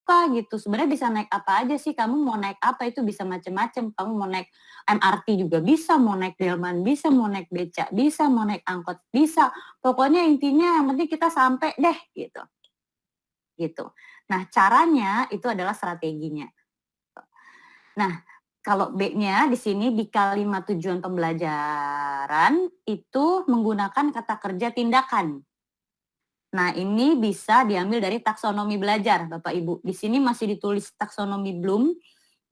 terbuka gitu. Sebenarnya bisa naik apa aja sih, kamu mau naik apa itu bisa macam-macam. Kamu mau naik MRT juga bisa, mau naik delman bisa, mau naik becak bisa, mau naik angkot bisa. Pokoknya intinya yang penting kita sampai deh gitu. Gitu. Nah, caranya itu adalah strateginya. Nah, kalau B-nya di sini di kalimat tujuan pembelajaran itu menggunakan kata kerja tindakan. Nah, ini bisa diambil dari taksonomi belajar, Bapak Ibu. Di sini masih ditulis taksonomi Bloom,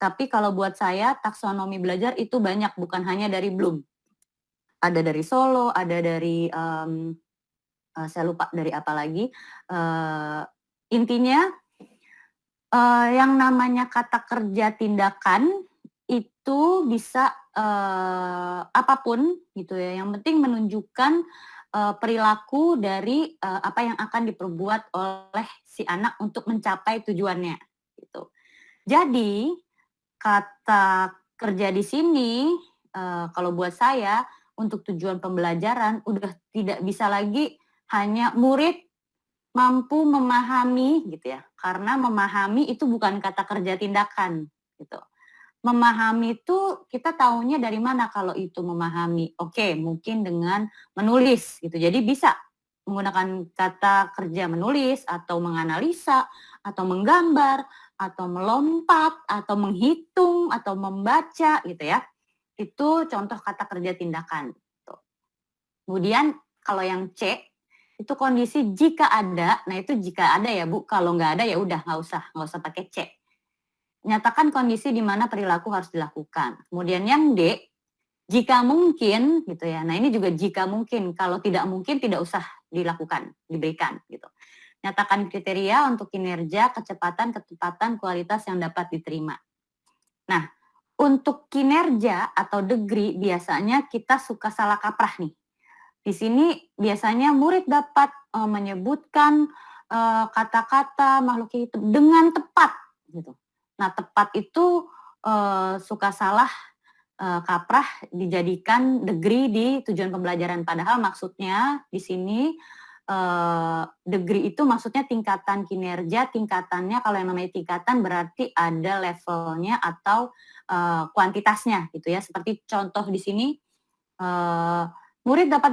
tapi kalau buat saya taksonomi belajar itu banyak, bukan hanya dari Bloom. Ada dari Solo, ada dari saya lupa dari apa lagi. Intinya yang namanya kata kerja tindakan itu bisa apapun gitu ya. Yang penting menunjukkan perilaku dari apa yang akan diperbuat oleh si anak untuk mencapai tujuannya gitu. Jadi kata kerja di sini kalau buat saya untuk tujuan pembelajaran udah tidak bisa lagi hanya murid mampu memahami gitu ya, karena memahami itu bukan kata kerja tindakan gitu. Memahami itu kita taunya dari mana kalau itu memahami? Oke, mungkin dengan menulis gitu. Jadi bisa menggunakan kata kerja menulis atau menganalisa atau menggambar atau melompat atau menghitung atau membaca gitu ya. Itu contoh kata kerja tindakan. Gitu. Kemudian kalau yang C itu kondisi jika ada, nah itu jika ada ya Bu, kalau nggak ada ya udah nggak usah pakai C. Nyatakan kondisi di mana perilaku harus dilakukan. Kemudian yang D, jika mungkin gitu ya. Nah ini juga jika mungkin, kalau tidak mungkin tidak usah dilakukan, diberikan gitu. Nyatakan kriteria untuk kinerja, kecepatan, ketepatan, kualitas yang dapat diterima. Nah, untuk kinerja atau degree biasanya kita suka salah kaprah nih. Di sini biasanya murid dapat menyebutkan kata-kata makhluk hidup dengan tepat gitu. Nah, tepat itu suka salah kaprah dijadikan degree di tujuan pembelajaran. Padahal maksudnya di sini degree itu maksudnya tingkatan kinerja, tingkatannya kalau yang namanya tingkatan berarti ada levelnya atau kuantitasnya gitu ya. Seperti contoh di sini murid dapat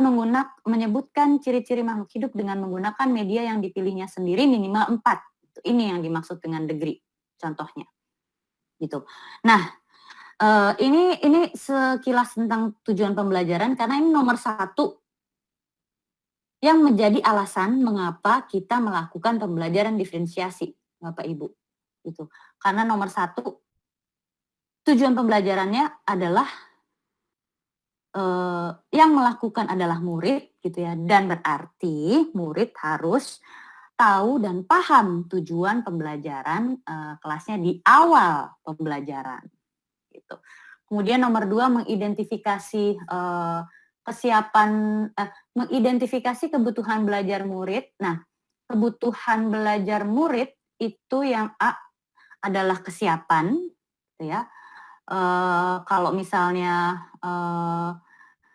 menyebutkan ciri-ciri makhluk hidup dengan menggunakan media yang dipilihnya sendiri minimal 4. Ini yang dimaksud dengan degree, contohnya. Gitu. Nah, ini sekilas tentang tujuan pembelajaran karena ini nomor 1 yang menjadi alasan mengapa kita melakukan pembelajaran diferensiasi, Bapak Ibu. Gitu. Karena nomor 1 tujuan pembelajarannya adalah yang melakukan adalah murid gitu ya, dan berarti murid harus tahu dan paham tujuan pembelajaran kelasnya di awal pembelajaran gitu. Kemudian nomor 2 mengidentifikasi kesiapan mengidentifikasi kebutuhan belajar murid. Nah, kebutuhan belajar murid itu yang A adalah kesiapan gitu ya. Kalau misalnya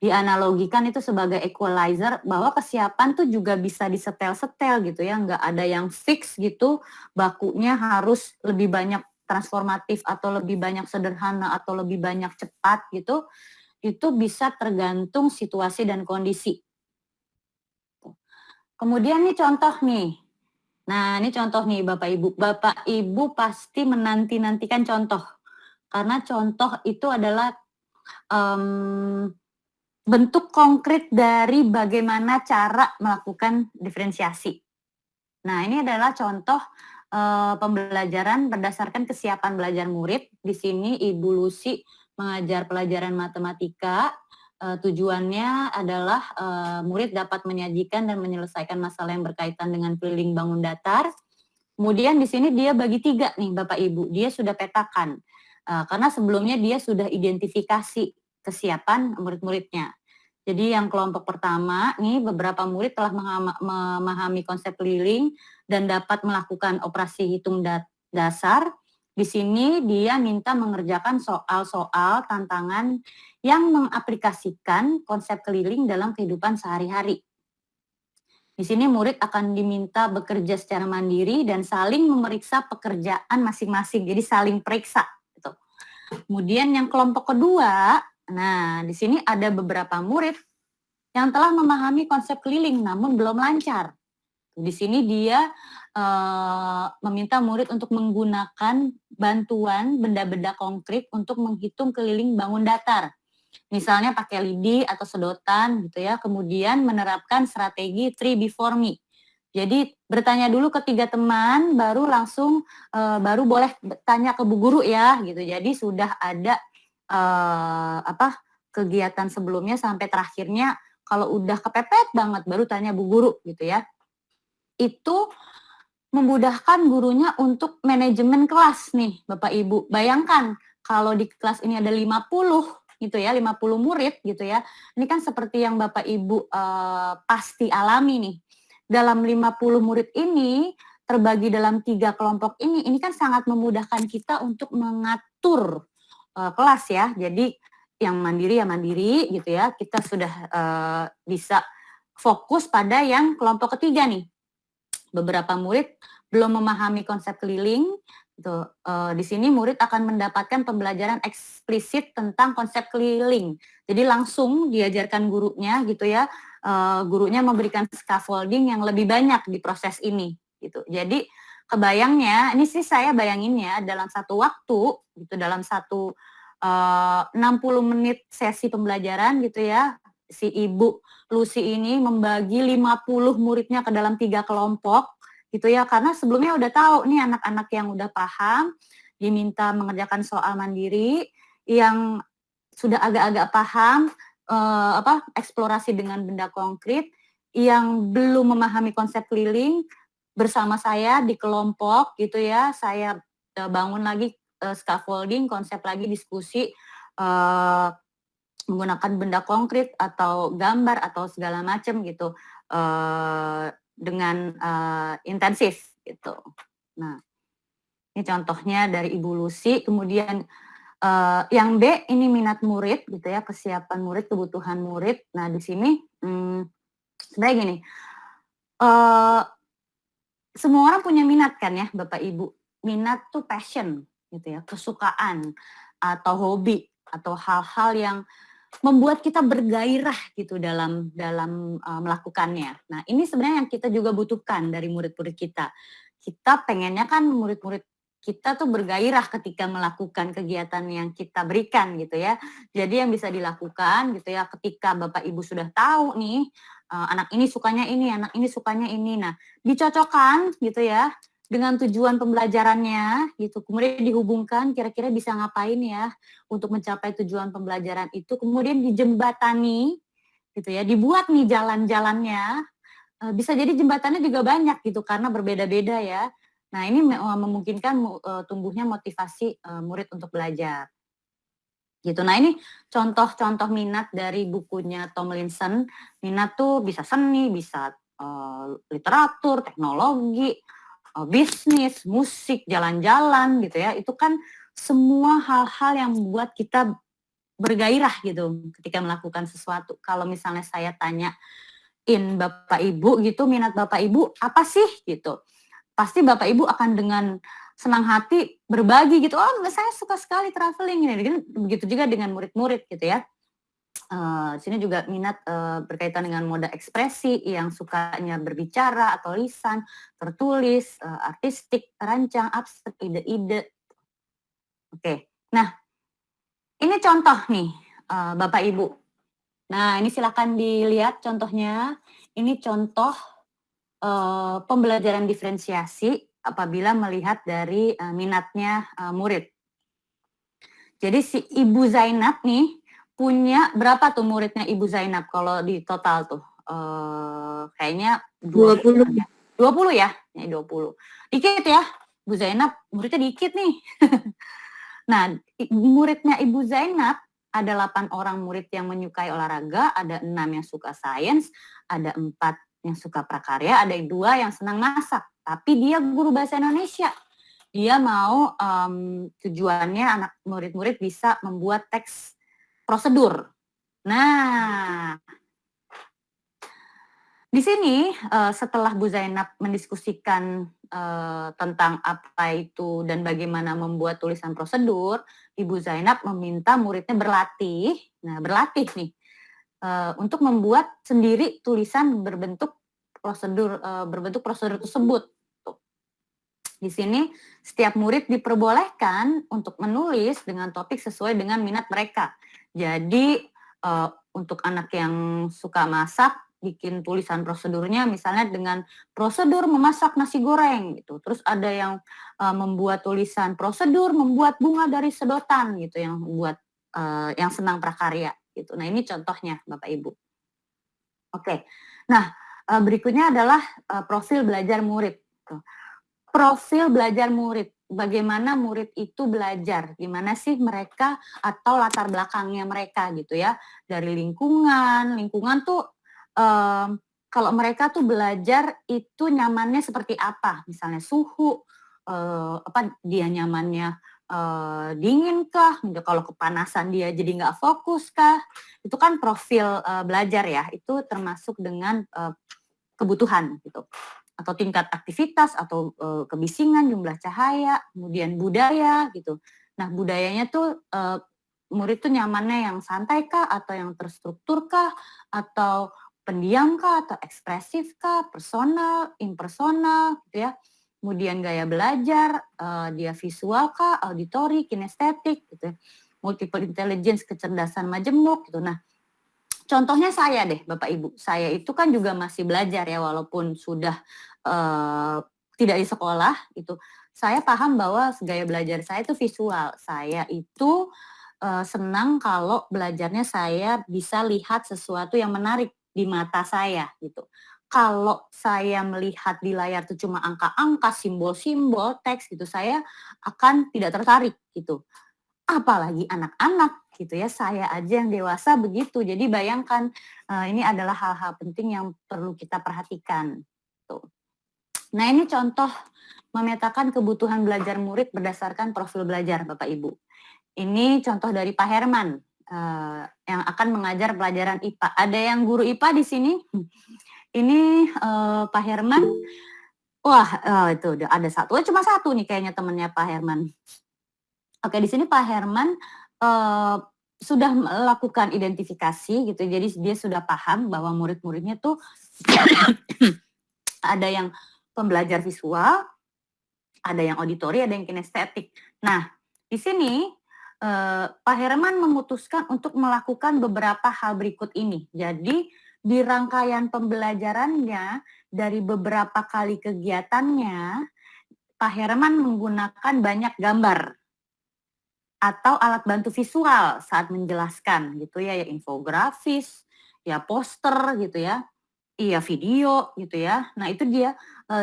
dianalogikan itu sebagai equalizer bahwa kesiapan tuh juga bisa disetel-setel gitu ya, nggak ada yang fix gitu, bakunya harus lebih banyak transformatif atau lebih banyak sederhana atau lebih banyak cepat gitu, itu bisa tergantung situasi dan kondisi. Kemudian nih contoh nih, nah ini contoh nih Bapak Ibu pasti menanti-nantikan contoh, karena contoh itu adalah bentuk konkret dari bagaimana cara melakukan diferensiasi. Nah, ini adalah contoh pembelajaran berdasarkan kesiapan belajar murid. Di sini Ibu Lucy mengajar pelajaran matematika. Tujuannya adalah murid dapat menyajikan dan menyelesaikan masalah yang berkaitan dengan keliling bangun datar. Kemudian di sini dia bagi 3 nih Bapak Ibu. Dia sudah petakan. Karena sebelumnya dia sudah identifikasi kesiapan murid-muridnya. Jadi yang kelompok pertama nih beberapa murid telah memahami konsep keliling dan dapat melakukan operasi hitung dasar. Di sini dia minta mengerjakan soal-soal tantangan yang mengaplikasikan konsep keliling dalam kehidupan sehari-hari. Di sini murid akan diminta bekerja secara mandiri dan saling memeriksa pekerjaan masing-masing, jadi saling periksa gitu. Kemudian yang kelompok kedua, nah di sini ada beberapa murid yang telah memahami konsep keliling namun belum lancar. Di sini dia meminta murid untuk menggunakan bantuan benda-benda konkret untuk menghitung keliling bangun datar. Misalnya pakai lidi atau sedotan gitu ya, kemudian menerapkan strategi 3 before me. Jadi bertanya dulu ke 3 teman, baru langsung baru boleh tanya ke bu guru ya gitu. Jadi sudah ada kegiatan sebelumnya sampai terakhirnya, kalau udah kepepet banget baru tanya bu guru gitu ya. Itu memudahkan gurunya untuk manajemen kelas nih Bapak Ibu. Bayangkan kalau di kelas ini ada 50 gitu ya, 50 murid gitu ya. Ini kan seperti yang Bapak Ibu pasti alami nih. Dalam 50 murid ini terbagi dalam 3 kelompok ini kan sangat memudahkan kita untuk mengatur kelas ya. Jadi yang mandiri ya mandiri gitu ya. Kita sudah bisa fokus pada yang kelompok ketiga nih. Beberapa murid belum memahami konsep keliling, gitu. Di sini murid akan mendapatkan pembelajaran eksplisit tentang konsep keliling. Jadi langsung diajarkan gurunya gitu ya, gurunya memberikan scaffolding yang lebih banyak di proses ini gitu. Jadi kebayangnya, ini sih saya bayanginnya dalam satu waktu gitu, dalam satu 60 menit sesi pembelajaran gitu ya, si Ibu Lucy ini membagi 50 muridnya ke dalam 3 kelompok gitu ya, karena sebelumnya udah tahu nih anak-anak yang udah paham diminta mengerjakan soal mandiri, yang sudah agak-agak paham eksplorasi dengan benda konkret, yang belum memahami konsep keliling bersama saya di kelompok gitu ya, saya bangun lagi scaffolding, konsep lagi diskusi menggunakan benda konkret atau gambar atau segala macam gitu dengan intensif gitu. Nah, ini contohnya dari Ibu Lucy. Kemudian yang B ini minat murid gitu ya, kesiapan murid, kebutuhan murid. Nah di sini sebenarnya gini, semua orang punya minat kan ya Bapak Ibu. Minat tuh passion gitu ya, kesukaan atau hobi atau hal-hal yang membuat kita bergairah gitu dalam melakukannya. Nah, ini sebenarnya yang kita juga butuhkan dari murid-murid kita. Kita pengennya kan murid-murid kita tuh bergairah ketika melakukan kegiatan yang kita berikan gitu ya. Jadi yang bisa dilakukan gitu ya ketika Bapak Ibu sudah tahu nih anak ini sukanya ini, anak ini sukanya ini. Nah, dicocokkan gitu ya dengan tujuan pembelajarannya gitu. Kemudian dihubungkan kira-kira bisa ngapain ya untuk mencapai tujuan pembelajaran itu, kemudian dijembatani gitu ya, dibuat nih jalan-jalannya, bisa jadi jembatannya juga banyak gitu karena berbeda-beda ya. Nah ini memungkinkan tumbuhnya motivasi murid untuk belajar gitu. Nah ini contoh-contoh minat dari bukunya Tomlinson. Minat tuh bisa seni, bisa literatur, teknologi, bisnis, musik, jalan-jalan gitu ya. Itu kan semua hal-hal yang membuat kita bergairah gitu ketika melakukan sesuatu. Kalau misalnya saya tanyain Bapak Ibu gitu, minat Bapak Ibu apa sih gitu. Pasti Bapak Ibu akan dengan senang hati berbagi gitu, oh saya suka sekali traveling ini. Begitu juga dengan murid-murid gitu ya. Sini juga minat berkaitan dengan moda ekspresi yang sukanya berbicara atau lisan, tertulis, artistik, rancang, abstrak, ide-ide. Oke, nah ini contoh nih Bapak Ibu. Nah ini silakan dilihat contohnya. Ini contoh pembelajaran diferensiasi apabila melihat dari minatnya murid. Jadi si Ibu Zainab nih punya berapa tuh muridnya Ibu Zainab kalau di total tuh? Kayaknya 20. 20 ya? 20. Dikit ya, Bu Zainab muridnya dikit nih. Nah, muridnya Ibu Zainab ada 8 orang murid yang menyukai olahraga, ada 6 yang suka sains, ada 4 yang suka prakarya, ada 2 yang senang masak. Tapi dia guru bahasa Indonesia. Dia mau tujuannya anak murid-murid bisa membuat teks prosedur. Nah, Di sini, setelah Bu Zainab mendiskusikan, tentang apa itu dan bagaimana membuat tulisan prosedur, Ibu Zainab meminta muridnya berlatih. Nah, berlatih nih, untuk membuat sendiri tulisan berbentuk prosedur tersebut, tuh. Di sini setiap murid diperbolehkan untuk menulis dengan topik sesuai dengan minat mereka. Jadi, untuk anak yang suka masak, bikin tulisan prosedurnya misalnya dengan prosedur memasak nasi goreng gitu. Terus ada yang, membuat tulisan prosedur membuat bunga dari sedotan gitu, yang senang prakarya gitu. Nah, ini contohnya Bapak Ibu. Oke. Nah, berikutnya adalah, profil belajar murid, tuh. Profil belajar murid, bagaimana murid itu belajar, gimana sih mereka atau latar belakangnya mereka gitu ya, dari lingkungan tuh, kalau mereka tuh belajar itu nyamannya seperti apa, misalnya suhu, dia nyamannya, dingin kah, gitu, kalau kepanasan dia jadi nggak fokus kah, itu kan profil, belajar ya, itu termasuk dengan, kebutuhan gitu. Atau tingkat aktivitas atau, kebisingan, jumlah cahaya, kemudian budaya gitu. Nah, budayanya tuh, murid tuh nyamannya yang santai kah, atau yang terstruktur kah, atau pendiam kah, atau ekspresif kah, personal, impersonal gitu ya. Kemudian gaya belajar, dia visual kah, auditory, kinestetik gitu ya. Multiple intelligence, kecerdasan majemuk gitu. Nah, contohnya saya deh Bapak Ibu, saya itu kan juga masih belajar ya walaupun sudah, tidak di sekolah gitu. Saya paham bahwa gaya belajar saya itu visual. Saya itu, senang kalau belajarnya saya bisa lihat sesuatu yang menarik di mata saya gitu. Kalau saya melihat di layar itu cuma angka-angka, simbol-simbol, teks gitu, saya akan tidak tertarik gitu. Apalagi anak-anak gitu ya, saya aja yang dewasa begitu. Jadi bayangkan, ini adalah hal-hal penting yang perlu kita perhatikan, tuh. Nah, ini contoh memetakan kebutuhan belajar murid berdasarkan profil belajar Bapak Ibu. Ini contoh dari Pak Herman, yang akan mengajar pelajaran IPA. Ada yang guru IPA di sini? Ini, Pak Herman. Wah, itu udah ada satu, cuma satu nih kayaknya temennya Pak Herman. Oke, di sini Pak Herman, sudah melakukan identifikasi gitu, jadi dia sudah paham bahwa murid-muridnya tuh ada yang pembelajar visual, ada yang auditori, ada yang kinestetik. Nah, di sini, Pak Herman memutuskan untuk melakukan beberapa hal berikut ini. Jadi, di rangkaian pembelajarannya, dari beberapa kali kegiatannya, Pak Herman menggunakan banyak gambar atau alat bantu visual saat menjelaskan gitu ya, ya infografis, ya poster gitu ya, iya video gitu ya. Nah itu dia,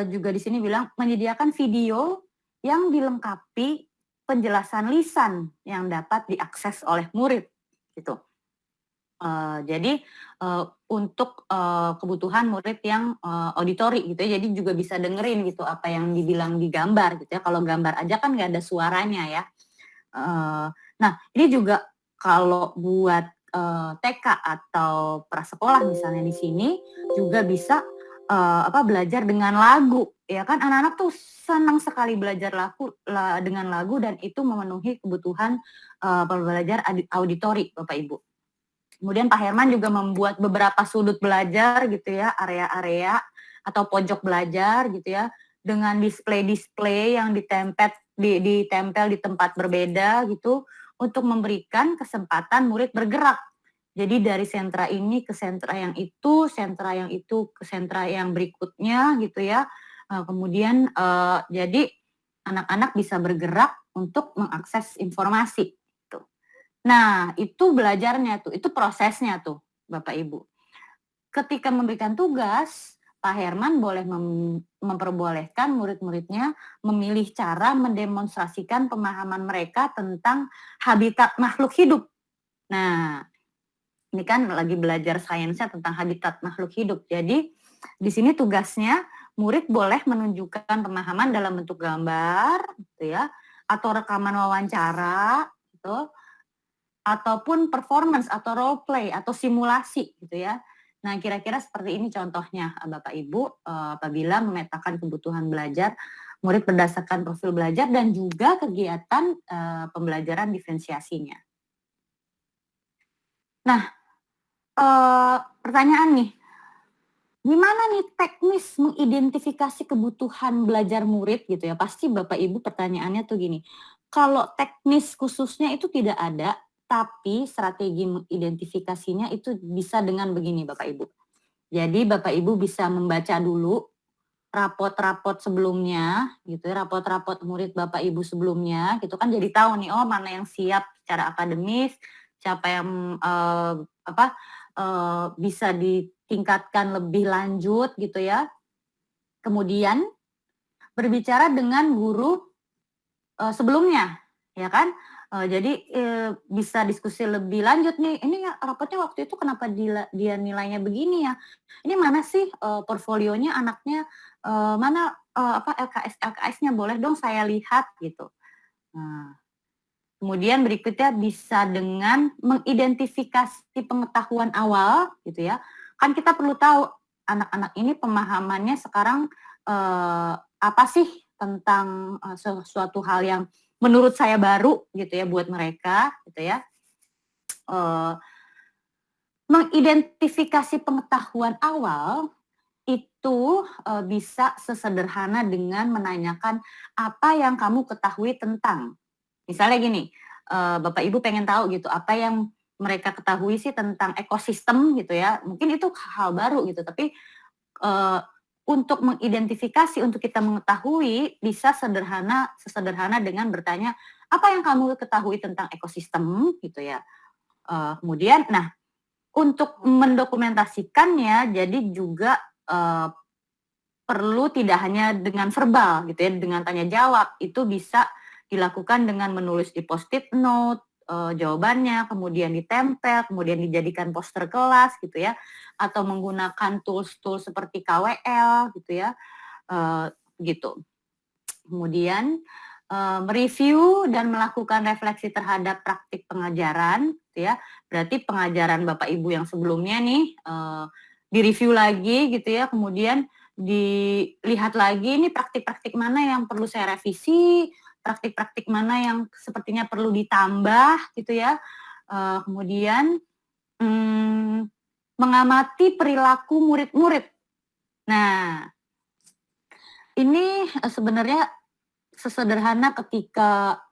juga di sini bilang menyediakan video yang dilengkapi penjelasan lisan yang dapat diakses oleh murid gitu. Jadi, untuk, kebutuhan murid yang, auditori gitu ya, jadi juga bisa dengerin gitu apa yang dibilang di gambar gitu ya, kalau gambar aja kan nggak ada suaranya ya. Nah, ini juga kalau buat, TK atau prasekolah misalnya di sini juga bisa, belajar dengan lagu, ya kan anak-anak tuh senang sekali belajar dengan lagu dan itu memenuhi kebutuhan, pembelajar auditori Bapak Ibu. Kemudian Pak Herman juga membuat beberapa sudut belajar gitu ya, area-area atau pojok belajar gitu ya, dengan display-display yang ditempel di tempat berbeda gitu, untuk memberikan kesempatan murid bergerak. Jadi dari sentra ini ke sentra yang itu ke sentra yang berikutnya gitu ya. Kemudian, jadi anak-anak bisa bergerak untuk mengakses informasi, gitu. Nah, itu belajarnya tuh, itu prosesnya tuh, Bapak Ibu. Ketika memberikan tugas, Pak Herman boleh memperbolehkan murid-muridnya memilih cara mendemonstrasikan pemahaman mereka tentang habitat makhluk hidup. Nah, ini kan lagi belajar sainsnya tentang habitat makhluk hidup. Jadi, di sini tugasnya murid boleh menunjukkan pemahaman dalam bentuk gambar, gitu ya, atau rekaman wawancara, gitu, ataupun performance atau role play atau simulasi gitu ya. Nah, kira-kira seperti ini contohnya, Bapak Ibu, apabila memetakan kebutuhan belajar murid berdasarkan profil belajar dan juga kegiatan pembelajaran diferensiasinya. Nah, pertanyaan nih, gimana nih teknis mengidentifikasi kebutuhan belajar murid gitu ya? Pasti Bapak Ibu pertanyaannya tuh gini, kalau teknis khususnya itu tidak ada, tapi strategi mengidentifikasinya itu bisa dengan begini Bapak Ibu. Jadi Bapak Ibu bisa membaca dulu rapot-rapot sebelumnya gitu ya, rapot-rapot murid Bapak Ibu sebelumnya gitu kan jadi tahu nih, oh mana yang siap secara akademis, siapa yang bisa ditingkatkan lebih lanjut gitu ya. Kemudian berbicara dengan guru sebelumnya, ya kan? Jadi bisa diskusi lebih lanjut nih, ini ya rapotnya waktu itu kenapa dia nilainya begini ya? Ini mana sih portfolionya anaknya, mana LKS-LKS-nya boleh dong saya lihat gitu. Nah, kemudian berikutnya bisa dengan mengidentifikasi pengetahuan awal gitu ya. Kan kita perlu tahu anak-anak ini pemahamannya sekarang apa sih tentang sesuatu hal yang menurut saya baru gitu ya buat mereka gitu ya. Mengidentifikasi pengetahuan awal itu bisa sesederhana dengan menanyakan apa yang kamu ketahui tentang. Misalnya gini, Bapak Ibu pengen tahu gitu apa yang mereka ketahui sih tentang ekosistem gitu ya. Mungkin itu hal baru gitu, tapi untuk mengidentifikasi, untuk kita mengetahui bisa sesederhana dengan bertanya, "Apa yang kamu ketahui tentang ekosistem?" gitu ya. Kemudian nah, untuk mendokumentasikannya jadi juga perlu tidak hanya dengan verbal gitu ya, dengan tanya jawab, itu bisa dilakukan dengan menulis di Post-it note, jawabannya, kemudian ditempel, kemudian dijadikan poster kelas gitu ya, atau menggunakan tools-tools seperti KWL gitu ya, gitu. Kemudian mereview dan melakukan refleksi terhadap praktik pengajaran gitu ya, berarti pengajaran Bapak Ibu yang sebelumnya nih, direview lagi gitu ya, kemudian dilihat lagi ini praktik-praktik mana yang perlu saya revisi, praktik-praktik mana yang sepertinya perlu ditambah gitu ya. Kemudian mengamati perilaku murid-murid. Nah, ini sebenarnya sesederhana ketika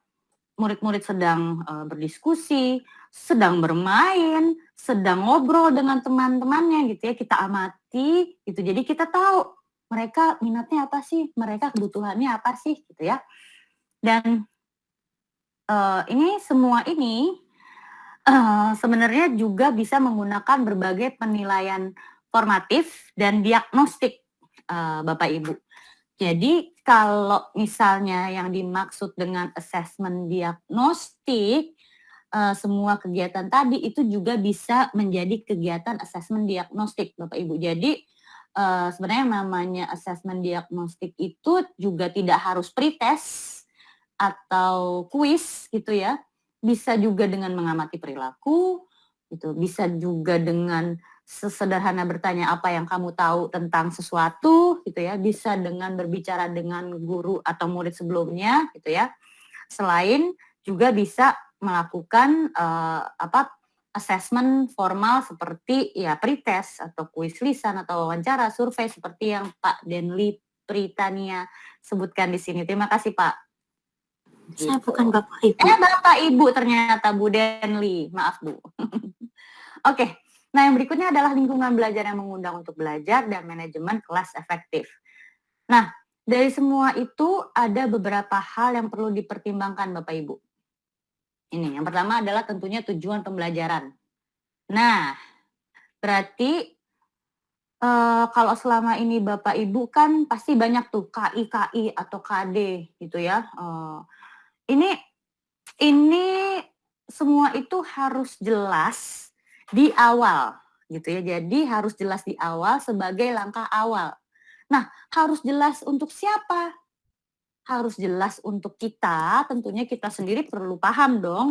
murid-murid sedang berdiskusi, sedang bermain, sedang ngobrol dengan teman-temannya gitu ya, kita amati gitu. Jadi kita tahu mereka minatnya apa sih, mereka kebutuhannya apa sih gitu ya. Dan ini semua ini sebenarnya juga bisa menggunakan berbagai penilaian formatif dan diagnostik Bapak Ibu. Jadi kalau misalnya yang dimaksud dengan assessment diagnostik, semua kegiatan tadi itu juga bisa menjadi kegiatan assessment diagnostik Bapak Ibu. Jadi sebenarnya yang namanya assessment diagnostik itu juga tidak harus pretest atau kuis gitu ya. Bisa juga dengan mengamati perilaku, gitu. Bisa juga dengan sesederhana bertanya apa yang kamu tahu tentang sesuatu gitu ya, bisa dengan berbicara dengan guru atau murid sebelumnya gitu ya. Selain juga bisa melakukan assessment formal seperti ya pretest atau kuis lisan atau wawancara, survei seperti yang Pak Denli Pritania sebutkan di sini. Terima kasih Pak. Saya bukan Bapak Ibu. Bapak Ibu ternyata Bu Denli, maaf Bu. Oke. Nah, yang berikutnya adalah lingkungan belajar yang mengundang untuk belajar dan manajemen kelas efektif. Nah, dari semua itu ada beberapa hal yang perlu dipertimbangkan Bapak Ibu. Ini, yang pertama adalah tentunya tujuan pembelajaran. Nah, berarti kalau selama ini Bapak Ibu kan pasti banyak tuh KI atau KD gitu ya. Ini semua itu harus jelas di awal gitu ya. Jadi harus jelas di awal sebagai langkah awal. Nah, harus jelas untuk siapa? Harus jelas untuk kita, tentunya kita sendiri perlu paham dong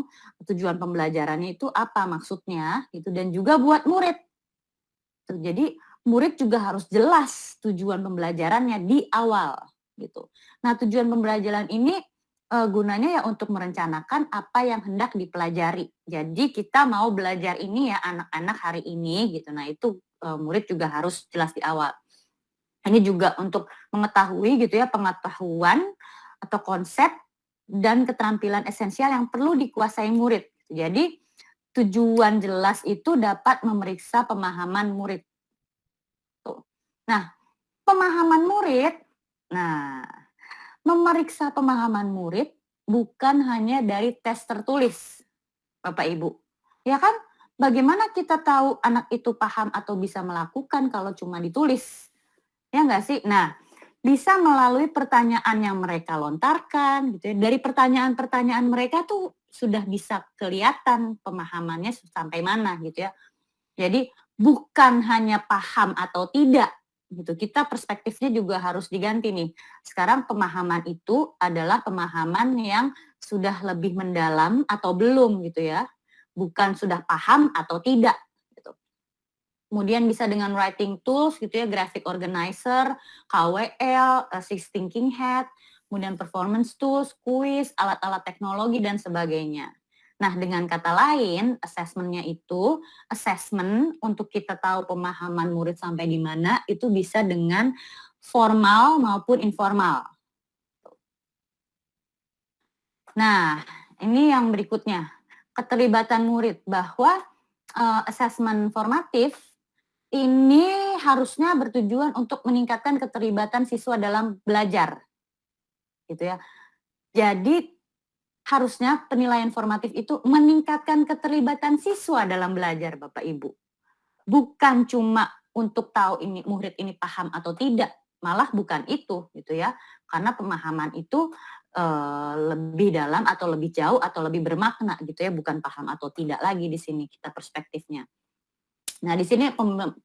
tujuan pembelajarannya itu apa maksudnya gitu dan juga buat murid. Tuh, jadi murid juga harus jelas tujuan pembelajarannya di awal gitu. Nah, tujuan pembelajaran ini gunanya ya untuk merencanakan apa yang hendak dipelajari. Jadi kita mau belajar ini ya anak-anak hari ini gitu. Nah, itu murid juga harus jelas di awal. Ini juga untuk mengetahui gitu ya pengetahuan atau konsep dan keterampilan esensial yang perlu dikuasai murid. Jadi tujuan jelas itu dapat memeriksa pemahaman murid. Tuh. Nah, pemahaman murid, nah memeriksa pemahaman murid bukan hanya dari tes tertulis, Bapak Ibu. Ya kan? Bagaimana kita tahu anak itu paham atau bisa melakukan kalau cuma ditulis? Ya nggak sih? Nah, bisa melalui pertanyaan yang mereka lontarkan gitu ya. Dari pertanyaan-pertanyaan mereka tuh sudah bisa kelihatan pemahamannya sampai mana gitu ya. Jadi bukan hanya paham atau tidak gitu. Kita perspektifnya juga harus diganti nih. Sekarang pemahaman itu adalah pemahaman yang sudah lebih mendalam atau belum gitu ya. Bukan sudah paham atau tidak gitu. Kemudian bisa dengan writing tools gitu ya, graphic organizer, KWL, Six Thinking Hat, kemudian performance tools, quiz, alat-alat teknologi dan sebagainya. Nah, dengan kata lain, assessment-nya itu, assessment untuk kita tahu pemahaman murid sampai di mana, itu bisa dengan formal maupun informal. Nah, ini yang berikutnya, keterlibatan murid, bahwa assessment formatif ini harusnya bertujuan untuk meningkatkan keterlibatan siswa dalam belajar, gitu ya. Jadi harusnya penilaian formatif itu meningkatkan keterlibatan siswa dalam belajar, Bapak Ibu. Bukan cuma untuk tahu ini murid ini paham atau tidak, malah bukan itu gitu ya. Karena pemahaman itu lebih dalam atau lebih jauh atau lebih bermakna gitu ya, bukan paham atau tidak lagi di sini kita perspektifnya. Nah, di sini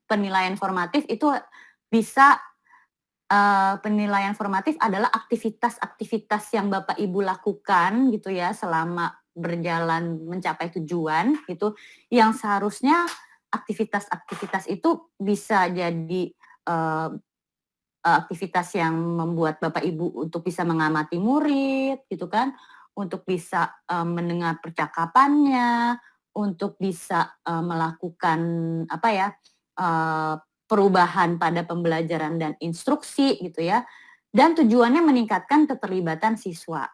penilaian formatif itu bisa penilaian formatif adalah aktivitas-aktivitas yang Bapak Ibu lakukan gitu ya selama berjalan mencapai tujuan gitu, yang seharusnya aktivitas-aktivitas itu bisa jadi aktivitas yang membuat Bapak Ibu untuk bisa mengamati murid gitu kan, untuk bisa mendengar percakapannya, untuk bisa melakukan apa ya, perubahan pada pembelajaran dan instruksi gitu ya, dan tujuannya meningkatkan keterlibatan siswa.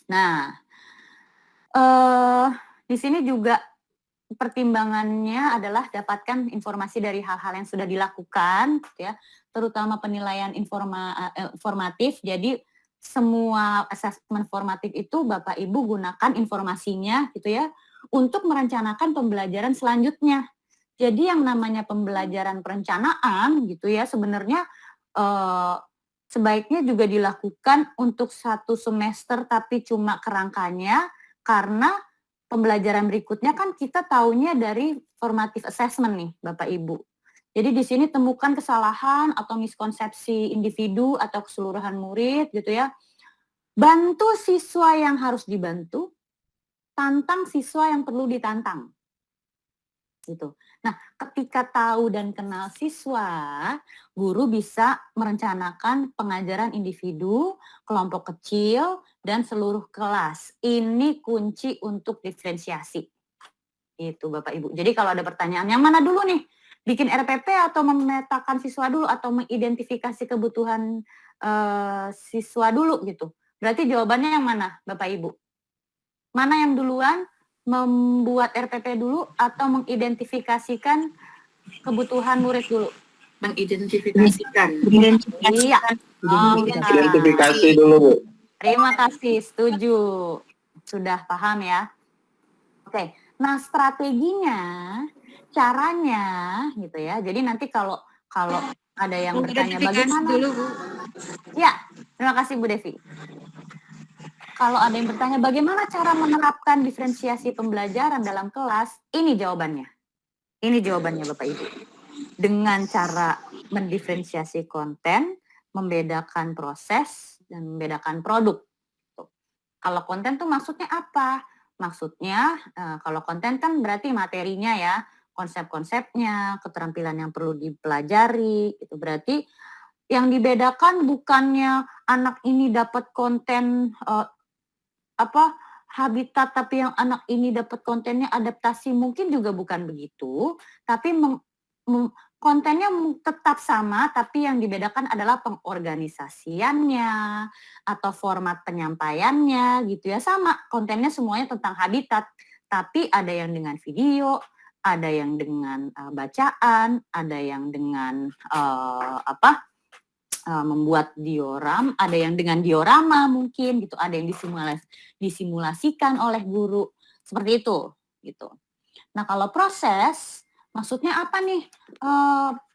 Nah, di sini juga pertimbangannya adalah dapatkan informasi dari hal-hal yang sudah dilakukan gitu ya, terutama penilaian formatif. Jadi semua assessment formatif itu Bapak Ibu gunakan informasinya gitu ya, untuk merencanakan pembelajaran selanjutnya. Jadi yang namanya pembelajaran perencanaan gitu ya, sebenarnya sebaiknya juga dilakukan untuk 1 semester tapi cuma kerangkanya, karena pembelajaran berikutnya kan kita taunya dari formative assessment nih Bapak Ibu. Jadi di sini temukan kesalahan atau miskonsepsi individu atau keseluruhan murid gitu ya. Bantu siswa yang harus dibantu, tantang siswa yang perlu ditantang. Gitu. Nah, ketika tahu dan kenal siswa, guru bisa merencanakan pengajaran individu, kelompok kecil, dan seluruh kelas. Ini kunci untuk diferensiasi. Itu Bapak Ibu. Jadi kalau ada pertanyaan, yang mana dulu nih? Bikin RPP atau memetakan siswa dulu atau mengidentifikasi kebutuhan siswa dulu gitu. Berarti jawabannya yang mana Bapak Ibu? Mana yang duluan? Membuat RPP dulu atau mengidentifikasikan kebutuhan murid dulu? Mengidentifikasikan. Iya. Identifikasi dulu, Bu. Terima kasih, setuju. Sudah paham ya? Oke, nah strateginya, caranya gitu ya. Jadi nanti kalau ada yang bertanya bagaimana dulu, Bu. Ya, terima kasih Bu Devi. Kalau ada yang bertanya bagaimana cara menerapkan diferensiasi pembelajaran dalam kelas, ini jawabannya. Ini jawabannya Bapak Ibu. Dengan cara mendiferensiasi konten, membedakan proses, dan membedakan produk. Kalau konten tuh maksudnya apa? Maksudnya kalau konten kan berarti materinya ya. konsep-konsepnya, keterampilan yang perlu dipelajari. Itu berarti yang dibedakan bukannya anak ini dapat konten habitat, tapi yang anak ini dapat kontennya adaptasi, mungkin juga bukan begitu, tapi kontennya tetap sama, tapi yang dibedakan adalah pengorganisasiannya atau format penyampaiannya gitu ya, sama kontennya semuanya tentang habitat, tapi ada yang dengan video, ada yang dengan bacaan, ada yang dengan membuat dioram, ada yang dengan diorama mungkin gitu, ada yang disimulasikan oleh guru, seperti itu gitu. Nah kalau proses, maksudnya apa nih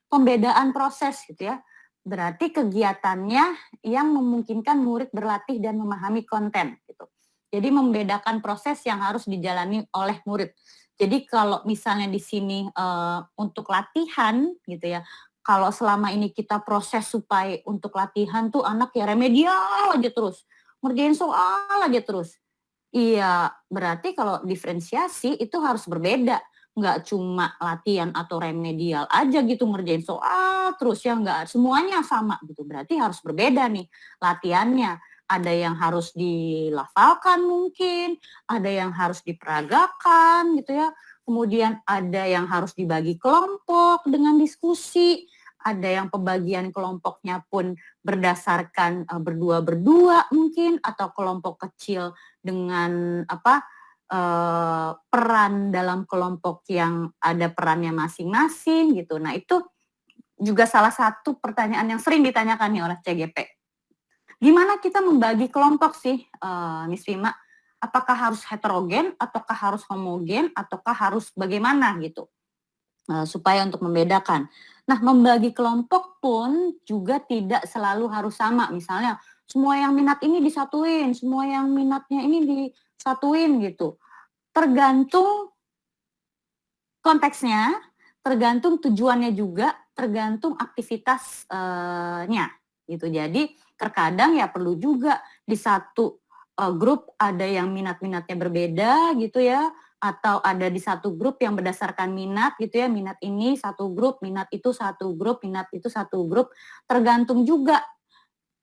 pembedaan proses gitu ya? Berarti kegiatannya yang memungkinkan murid berlatih dan memahami konten gitu. Jadi membedakan proses yang harus dijalani oleh murid. Jadi kalau misalnya di sini untuk latihan gitu ya, kalau selama ini kita proses supaya untuk latihan tuh anak ya remedial aja terus, ngerjain soal aja terus. Iya, berarti kalau diferensiasi itu harus berbeda. Nggak cuma latihan atau remedial aja gitu ngerjain soal terus ya, nggak semuanya sama gitu. Berarti harus berbeda nih latihannya. Ada yang harus dilafalkan mungkin, ada yang harus diperagakan gitu ya. Kemudian ada yang harus dibagi kelompok dengan diskusi, ada yang pembagian kelompoknya pun berdasarkan berdua-berdua mungkin, atau kelompok kecil dengan peran dalam kelompok yang ada perannya masing-masing gitu. Nah itu juga salah satu pertanyaan yang sering ditanyakan nih oleh CGP. Gimana kita membagi kelompok sih, Miss Vima? Apakah harus heterogen, ataukah harus homogen, ataukah harus bagaimana gitu, supaya untuk membedakan. Nah, membagi kelompok pun juga tidak selalu harus sama. Misalnya, semua yang minat ini disatuin, semua yang minatnya ini disatuin gitu. Tergantung konteksnya, tergantung tujuannya juga, tergantung aktivitasnya gitu. Jadi terkadang ya perlu juga di satu grup ada yang minat-minatnya berbeda gitu ya, atau ada di satu grup yang berdasarkan minat gitu ya, minat ini satu grup, minat itu satu grup, minat itu satu grup, tergantung juga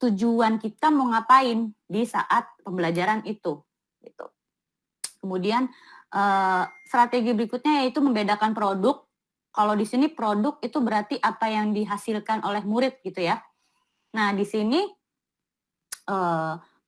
tujuan kita mau ngapain di saat pembelajaran itu gitu. Kemudian strategi berikutnya yaitu membedakan produk. Kalau di sini produk itu berarti apa yang dihasilkan oleh murid gitu ya. Nah di sini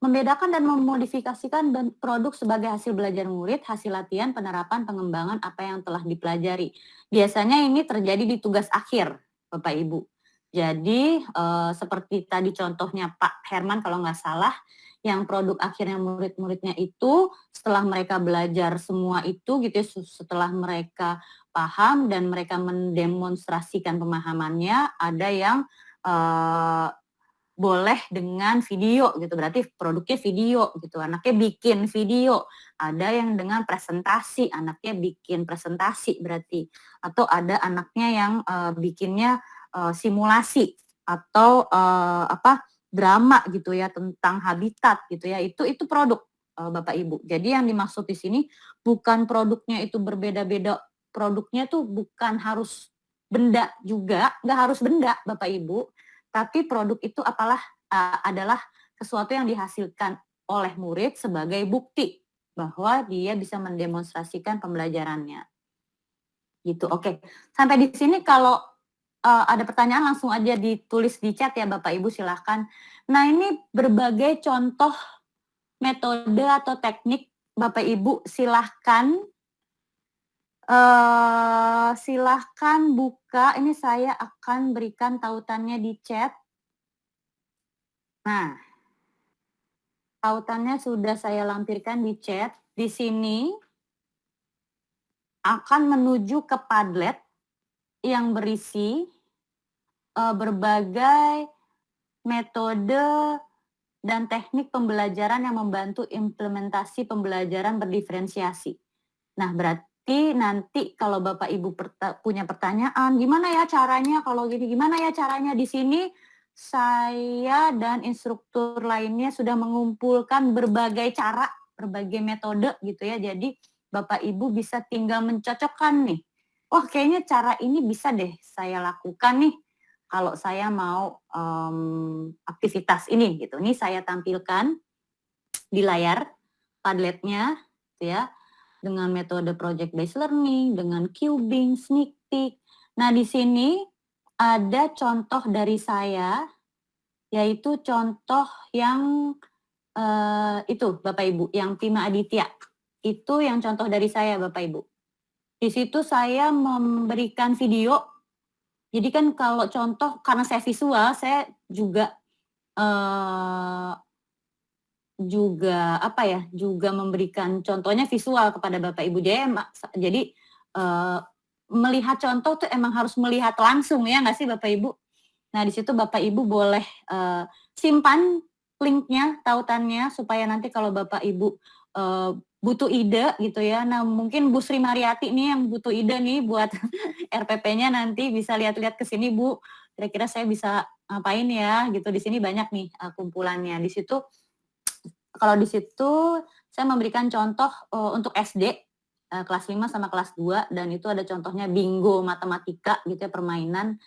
membedakan dan memodifikasikan produk sebagai hasil belajar murid, hasil latihan, penerapan, pengembangan apa yang telah dipelajari. Biasanya ini terjadi di tugas akhir, Bapak Ibu. Jadi seperti tadi contohnya Pak Herman kalau nggak salah, yang produk akhirnya murid-muridnya itu setelah mereka belajar semua itu gitu ya, setelah mereka paham dan mereka mendemonstrasikan pemahamannya, ada yang boleh dengan video gitu, berarti produknya video gitu, anaknya bikin video. Ada yang dengan presentasi, anaknya bikin presentasi berarti. Atau ada anaknya yang bikinnya simulasi atau drama gitu ya tentang habitat gitu ya. Itu produk Bapak Ibu. Jadi yang dimaksud di sini bukan produknya itu berbeda-beda, produknya tuh bukan harus benda juga, nggak harus benda Bapak Ibu. Tapi produk itu adalah sesuatu yang dihasilkan oleh murid sebagai bukti bahwa dia bisa mendemonstrasikan pembelajarannya. Gitu, oke. Sampai di sini kalau ada pertanyaan langsung aja ditulis di chat ya Bapak Ibu, silahkan. Nah ini berbagai contoh metode atau teknik Bapak Ibu silahkan buka, ini saya akan berikan tautannya di chat. Nah, tautannya sudah saya lampirkan di chat. Di sini akan menuju ke Padlet yang berisi berbagai metode dan teknik pembelajaran yang membantu implementasi pembelajaran berdiferensiasi. Nah, berarti nanti kalau Bapak Ibu punya pertanyaan, gimana ya caranya kalau gini, gimana ya caranya di sini, saya dan instruktur lainnya sudah mengumpulkan berbagai cara, berbagai metode gitu ya. Jadi Bapak Ibu bisa tinggal mencocokkan nih oh kayaknya cara ini bisa deh saya lakukan nih kalau saya mau aktivitas ini gitu. Ini saya tampilkan di layar Padletnya, gitu ya, dengan metode project based learning, dengan cubing, sneak peek. Nah di sini ada contoh dari saya, yaitu contoh yang itu Bapak Ibu, yang Bima Aditya. Itu yang contoh dari saya Bapak Ibu. Di situ saya memberikan video. Jadi kan kalau contoh karena saya visual, saya juga apa ya, juga memberikan contohnya visual kepada Bapak Ibu. Jadi melihat contoh tuh emang harus melihat langsung ya nggak sih Bapak Ibu? Nah di situ Bapak Ibu boleh simpan linknya, tautannya supaya nanti kalau Bapak Ibu butuh ide gitu ya. Nah mungkin Bu Sri Mariati nih yang butuh ide nih buat RPP-nya nanti bisa lihat-lihat ke sini Bu. Kira-kira saya bisa ngapain ya gitu. Di sini banyak nih kumpulannya. Di situ kalau di situ saya memberikan contoh untuk SD kelas 5 sama kelas 2 dan itu ada contohnya bingo matematika gitu ya, permainan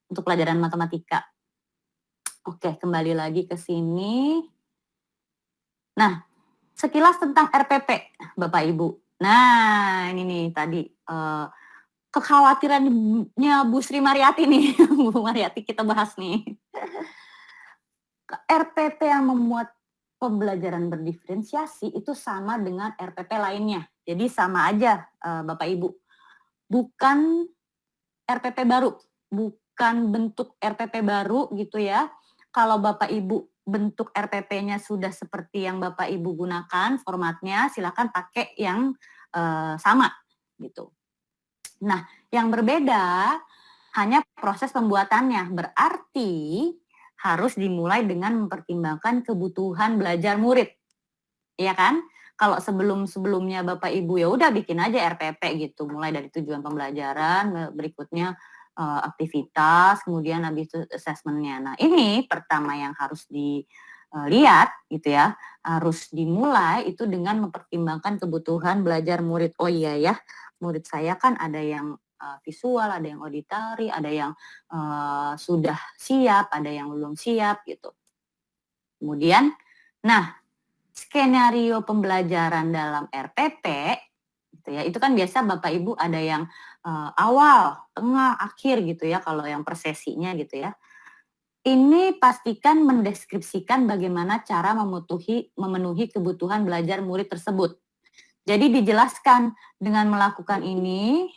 untuk pelajaran matematika. Oke, kembali lagi ke sini. Nah, sekilas tentang RPP, Bapak Ibu. Nah, ini nih tadi kekhawatirannya Bu Sri Mariati nih, Bu Mariati kita bahas nih. RPP yang memuat pembelajaran berdiferensiasi itu sama dengan RPP lainnya. Jadi sama aja Bapak Ibu. Bukan RPP baru, bukan bentuk RPP baru gitu ya. Kalau Bapak Ibu bentuk RPP-nya sudah seperti yang Bapak Ibu gunakan formatnya, silakan pakai yang sama gitu. Nah, yang berbeda hanya proses pembuatannya. Berarti harus dimulai dengan mempertimbangkan kebutuhan belajar murid. Iya kan? Kalau sebelum-sebelumnya Bapak Ibu ya udah bikin aja RPP gitu, mulai dari tujuan pembelajaran, berikutnya aktivitas, kemudian habis itu assessment-nya. Nah, ini pertama yang harus dilihat gitu ya, harus dimulai itu dengan mempertimbangkan kebutuhan belajar murid. Oh iya ya, murid saya kan ada yang visual, ada yang auditory, ada yang sudah siap, ada yang belum siap gitu. Kemudian, nah skenario pembelajaran dalam RPP gitu ya, itu kan biasa Bapak Ibu ada yang awal, tengah, akhir gitu ya kalau yang per sesinya gitu ya. Ini pastikan mendeskripsikan bagaimana cara memenuhi kebutuhan belajar murid tersebut. Jadi dijelaskan dengan melakukan ini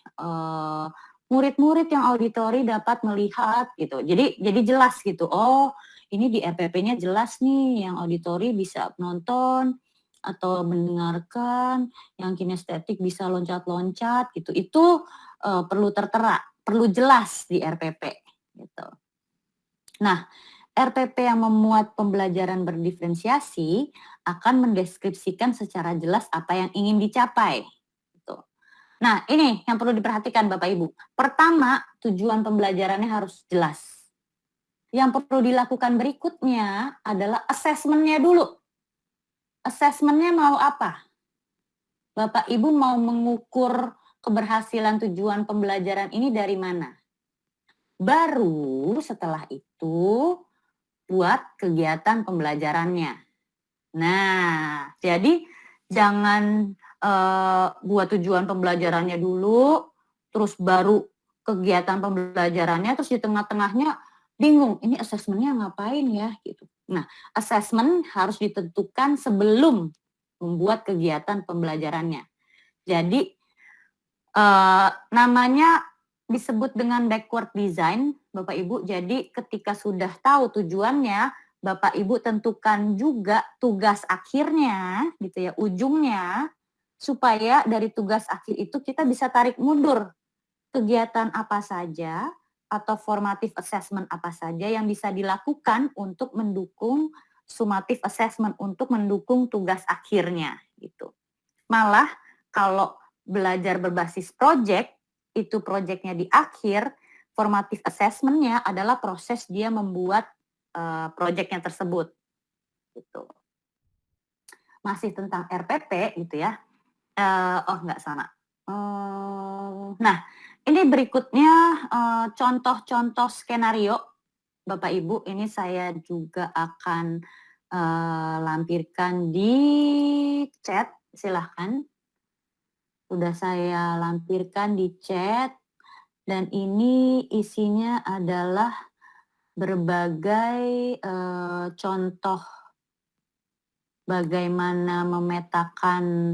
murid-murid yang auditori dapat melihat gitu. Jadi jelas gitu. Oh, ini di RPP-nya jelas nih, yang auditori bisa nonton atau mendengarkan, yang kinestetik bisa loncat-loncat gitu. Itu perlu tertera, perlu jelas di RPP gitu. Nah, RPP yang memuat pembelajaran berdiferensiasi akan mendeskripsikan secara jelas apa yang ingin dicapai. Gitu. Nah, ini yang perlu diperhatikan Bapak Ibu. Pertama, tujuan pembelajarannya harus jelas. Yang perlu dilakukan berikutnya adalah assessment-nya dulu. Assessment-nya mau apa? Bapak Ibu mau mengukur keberhasilan tujuan pembelajaran ini dari mana? Baru setelah itu buat kegiatan pembelajarannya. Nah, jadi jangan buat tujuan pembelajarannya dulu, terus baru kegiatan pembelajarannya, terus di tengah-tengahnya bingung, ini asesmennya ngapain ya gitu. Nah, assessment harus ditentukan sebelum membuat kegiatan pembelajarannya. Jadi namanya disebut dengan backward design, Bapak Ibu. Jadi ketika sudah tahu tujuannya, Bapak Ibu tentukan juga tugas akhirnya, gitu ya, ujungnya, supaya dari tugas akhir itu kita bisa tarik mundur kegiatan apa saja atau formative assessment apa saja yang bisa dilakukan untuk mendukung summative assessment, untuk mendukung tugas akhirnya, gitu. Malah kalau belajar berbasis project, itu projectnya di akhir, formative assessment-nya adalah proses dia membuat projectnya tersebut. Gitu. Masih tentang RPP gitu ya. Oh enggak sama. Nah, ini berikutnya contoh-contoh skenario, Bapak Ibu. Ini saya juga akan lampirkan di chat, silahkan. Sudah saya lampirkan di chat, dan ini isinya adalah berbagai contoh bagaimana memetakan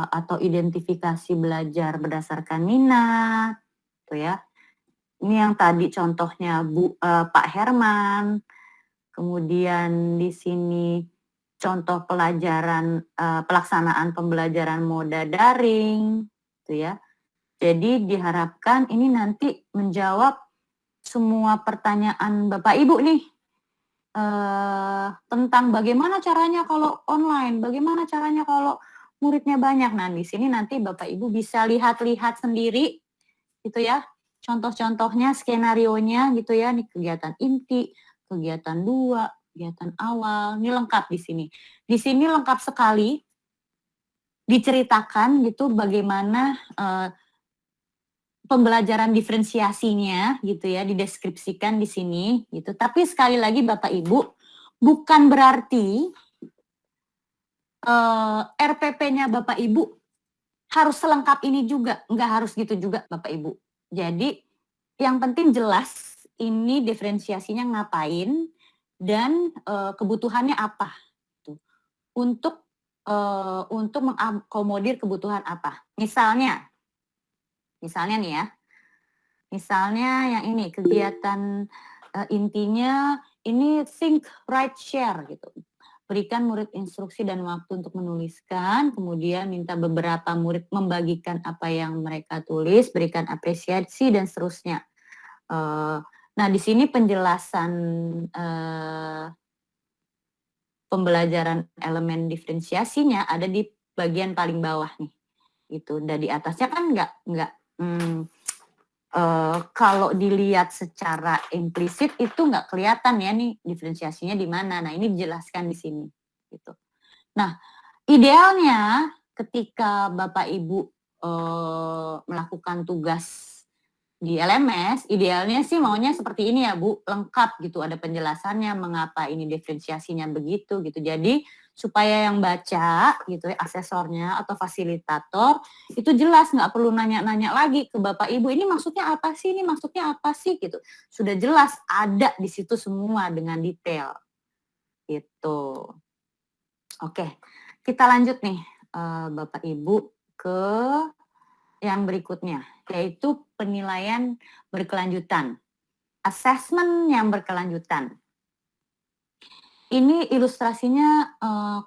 atau identifikasi belajar berdasarkan minat, gitu ya. Ini yang tadi contohnya Pak Herman, kemudian di sini contoh pelaksanaan pembelajaran moda daring, gitu ya. Jadi diharapkan ini nanti menjawab semua pertanyaan Bapak Ibu nih, tentang bagaimana caranya kalau online, bagaimana caranya kalau muridnya banyak. Nah, di sini nanti Bapak Ibu bisa lihat-lihat sendiri gitu ya, contoh-contohnya, skenarionya gitu ya, nih kegiatan inti, kegiatan 2, kegiatan awal, ini lengkap di sini. Di sini lengkap sekali diceritakan gitu bagaimana pembelajaran diferensiasinya gitu ya, dideskripsikan di sini gitu. Tapi sekali lagi Bapak Ibu, bukan berarti RPP-nya Bapak Ibu harus selengkap ini juga, nggak harus gitu juga Bapak Ibu. Jadi yang penting jelas ini diferensiasinya ngapain dan kebutuhannya apa gitu. Untuk mengakomodir kebutuhan apa. Misalnya nih ya, misalnya yang ini kegiatan intinya ini think, write, share gitu. Berikan murid instruksi dan waktu untuk menuliskan, kemudian minta beberapa murid membagikan apa yang mereka tulis, berikan apresiasi dan seterusnya. Nah, di sini penjelasan pembelajaran elemen diferensiasinya ada di bagian paling bawah nih. Gitu. Dan di atasnya kan kalau dilihat secara implisit itu nggak kelihatan ya nih diferensiasinya di mana. Nah, ini dijelaskan di sini gitu. Nah, idealnya ketika Bapak Ibu melakukan tugas di LMS, idealnya sih maunya seperti ini ya Bu, lengkap gitu, ada penjelasannya mengapa ini diferensiasinya begitu gitu. Jadi supaya yang baca gitu ya, asesornya atau fasilitator itu jelas, nggak perlu nanya-nanya lagi ke Bapak Ibu, ini maksudnya apa sih, ini maksudnya apa sih gitu. Sudah jelas ada di situ semua dengan detail gitu. Oke, kita lanjut nih Bapak Ibu ke yang berikutnya, yaitu penilaian berkelanjutan. Assessment yang berkelanjutan. Ini ilustrasinya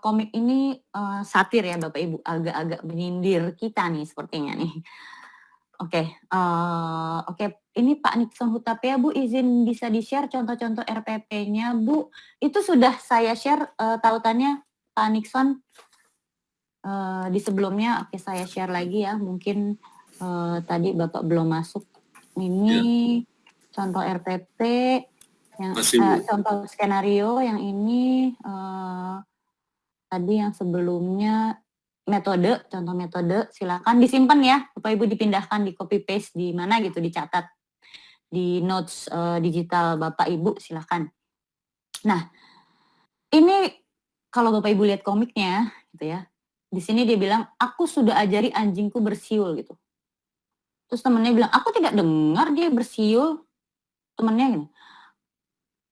komik ini satir ya Bapak Ibu, agak-agak menyindir kita nih sepertinya nih. Oke, ini Pak Nixon Hutapea Bu, izin bisa di-share contoh-contoh RPP-nya Bu. Itu sudah saya share tautannya Pak Nixon di sebelumnya. Oke, saya share lagi ya, mungkin tadi Bapak belum masuk. Ini contoh RPP, yang contoh skenario yang ini tadi yang sebelumnya metode, contoh metode, silakan disimpan ya, Bapak Ibu, dipindahkan, di copy paste di mana gitu, dicatat di notes digital Bapak Ibu, silakan. Nah, ini kalau Bapak Ibu lihat komiknya gitu ya, di sini dia bilang, aku sudah ajari anjingku bersiul gitu. Terus temennya bilang, aku tidak dengar dia bersiul. Temennya gini,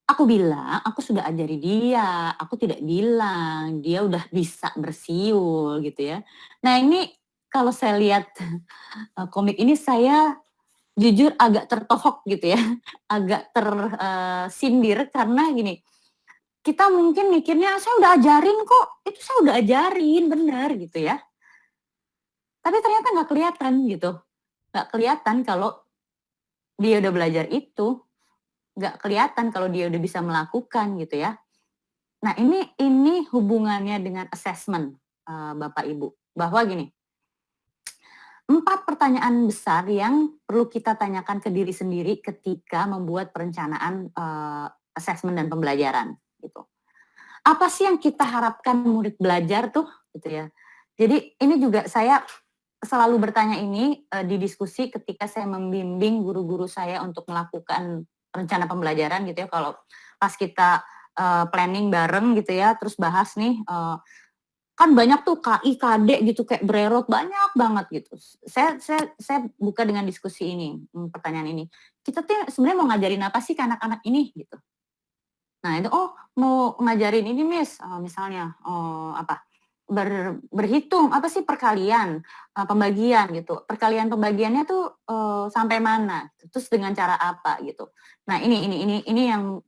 aku bilang, aku sudah ajari dia, aku tidak bilang dia udah bisa bersiul gitu ya. Nah, ini kalau saya lihat komik ini, saya jujur agak tertohok gitu ya, agak tersindir karena gini, kita mungkin mikirnya saya udah ajarin kok, itu saya udah ajarin bener gitu ya. Tapi ternyata nggak kelihatan gitu, nggak kelihatan kalau dia udah belajar itu, nggak kelihatan kalau dia udah bisa melakukan gitu ya. Nah, ini hubungannya dengan assessment Bapak Ibu, bahwa gini, 4 pertanyaan besar yang perlu kita tanyakan ke diri sendiri ketika membuat perencanaan assessment dan pembelajaran gitu. Apa sih yang kita harapkan murid belajar tuh gitu ya. Jadi ini juga saya selalu bertanya ini di diskusi ketika saya membimbing guru-guru saya untuk melakukan rencana pembelajaran gitu ya. Kalau pas kita planning bareng gitu ya, terus bahas nih, kan banyak tuh KI, KD gitu kayak bererot banyak banget gitu. Saya buka dengan diskusi ini, pertanyaan ini. Kita tuh sebenarnya mau ngajarin apa sih ke anak-anak ini gitu. Nah itu, oh mau ngajarin ini Miss, misalnya apa, berhitung, apa sih perkalian, pembagian gitu. Perkalian pembagiannya tuh sampai mana, terus dengan cara apa gitu. Nah ini yang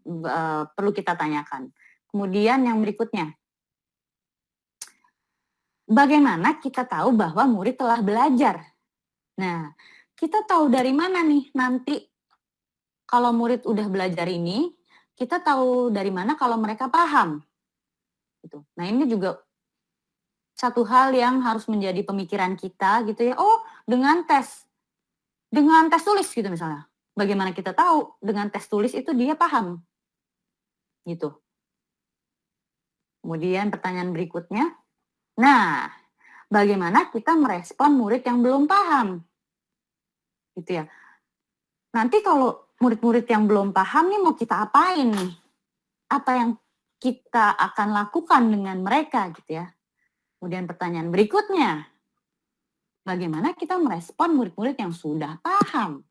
perlu kita tanyakan. Kemudian yang berikutnya, bagaimana kita tahu bahwa murid telah belajar? Nah, kita tahu dari mana nih nanti kalau murid udah belajar ini, kita tahu dari mana kalau mereka paham? Gitu. Nah, ini juga satu hal yang harus menjadi pemikiran kita gitu ya. Oh, dengan tes tulis gitu misalnya. Bagaimana kita tahu dengan tes tulis itu dia paham? Gitu. Kemudian pertanyaan berikutnya, nah, bagaimana kita merespon murid yang belum paham? Gitu ya. Nanti kalau murid-murid yang belum paham nih mau kita apain nih? Apa yang kita akan lakukan dengan mereka gitu ya. Kemudian pertanyaan berikutnya, bagaimana kita merespon murid-murid yang sudah paham?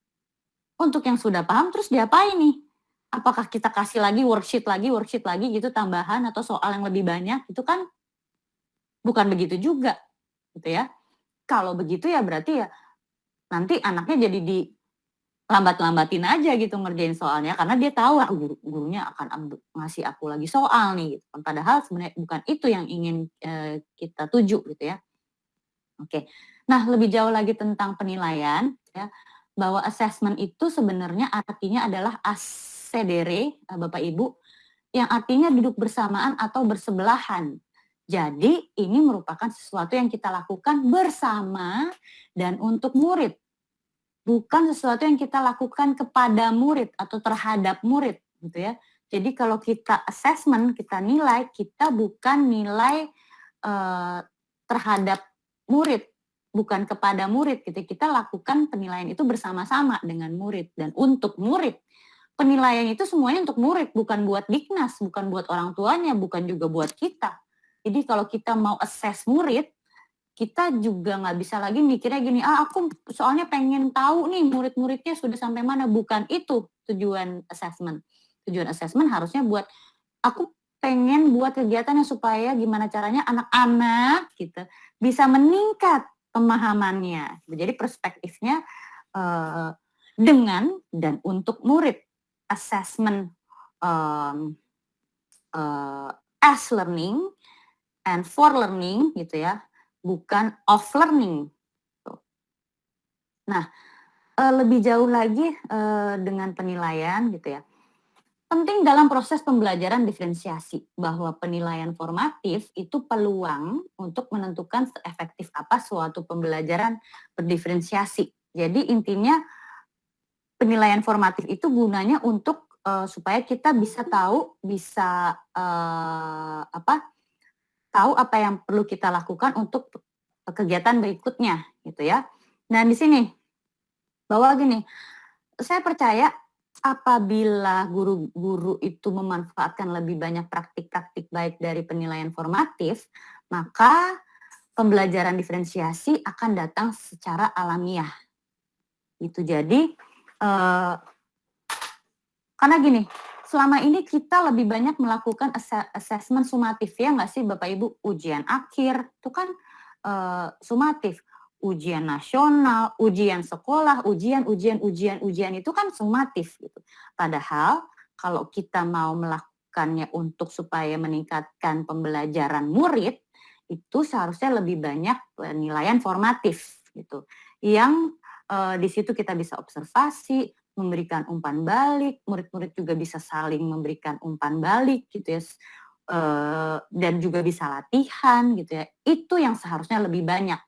Untuk yang sudah paham terus diapain nih? Apakah kita kasih lagi worksheet lagi gitu tambahan atau soal yang lebih banyak? Itu kan bukan begitu juga gitu ya. Kalau begitu ya berarti ya nanti anaknya jadi lambatin aja gitu ngerjain soalnya karena dia tahu gurunya akan ngasih aku lagi soal nih gitu. Padahal sebenarnya bukan itu yang ingin kita tuju gitu ya. Oke. Nah, lebih jauh lagi tentang penilaian ya, bahwa assessment itu sebenarnya artinya adalah assedere Bapak Ibu, yang artinya duduk bersamaan atau bersebelahan. Jadi ini merupakan sesuatu yang kita lakukan bersama dan untuk murid. Bukan sesuatu yang kita lakukan kepada murid atau terhadap murid gitu ya. Jadi kalau kita assessment, kita nilai, kita bukan nilai terhadap murid, bukan kepada murid gitu. Kita lakukan penilaian itu bersama-sama dengan murid dan untuk murid. Penilaian itu semuanya untuk murid, bukan buat Diknas, bukan buat orang tuanya, bukan juga buat kita. Jadi kalau kita mau assess murid, kita juga nggak bisa lagi mikirnya gini, aku soalnya pengen tahu nih murid-muridnya sudah sampai mana. Bukan itu tujuan assessment. Tujuan assessment harusnya buat, aku pengen buat kegiatan yang supaya gimana caranya anak-anak gitu bisa meningkat pemahamannya. Jadi perspektifnya dengan dan untuk murid. Assessment as learning and for learning gitu ya. Bukan off learning. Nah, lebih jauh lagi dengan penilaian gitu ya. Penting dalam proses pembelajaran diferensiasi bahwa penilaian formatif itu peluang untuk menentukan seefektif apa suatu pembelajaran berdiferensiasi. Jadi intinya penilaian formatif itu gunanya untuk supaya kita bisa tahu, bisa tahu apa yang perlu kita lakukan untuk kegiatan berikutnya gitu ya. Nah di sini bahwa gini, saya percaya apabila guru-guru itu memanfaatkan lebih banyak praktik-praktik baik dari penilaian formatif, maka pembelajaran diferensiasi akan datang secara alamiah. Gitu. Jadi karena gini, selama ini kita lebih banyak melakukan assessment sumatif ya nggak sih Bapak Ibu? Ujian akhir itu kan sumatif, ujian nasional, ujian sekolah, ujian itu kan sumatif gitu. Padahal kalau kita mau melakukannya untuk supaya meningkatkan pembelajaran murid, itu seharusnya lebih banyak penilaian formatif gitu. Yang di situ kita bisa observasi, memberikan umpan balik, murid-murid juga bisa saling memberikan umpan balik gitu ya. Dan juga bisa latihan gitu ya. Itu yang seharusnya lebih banyak.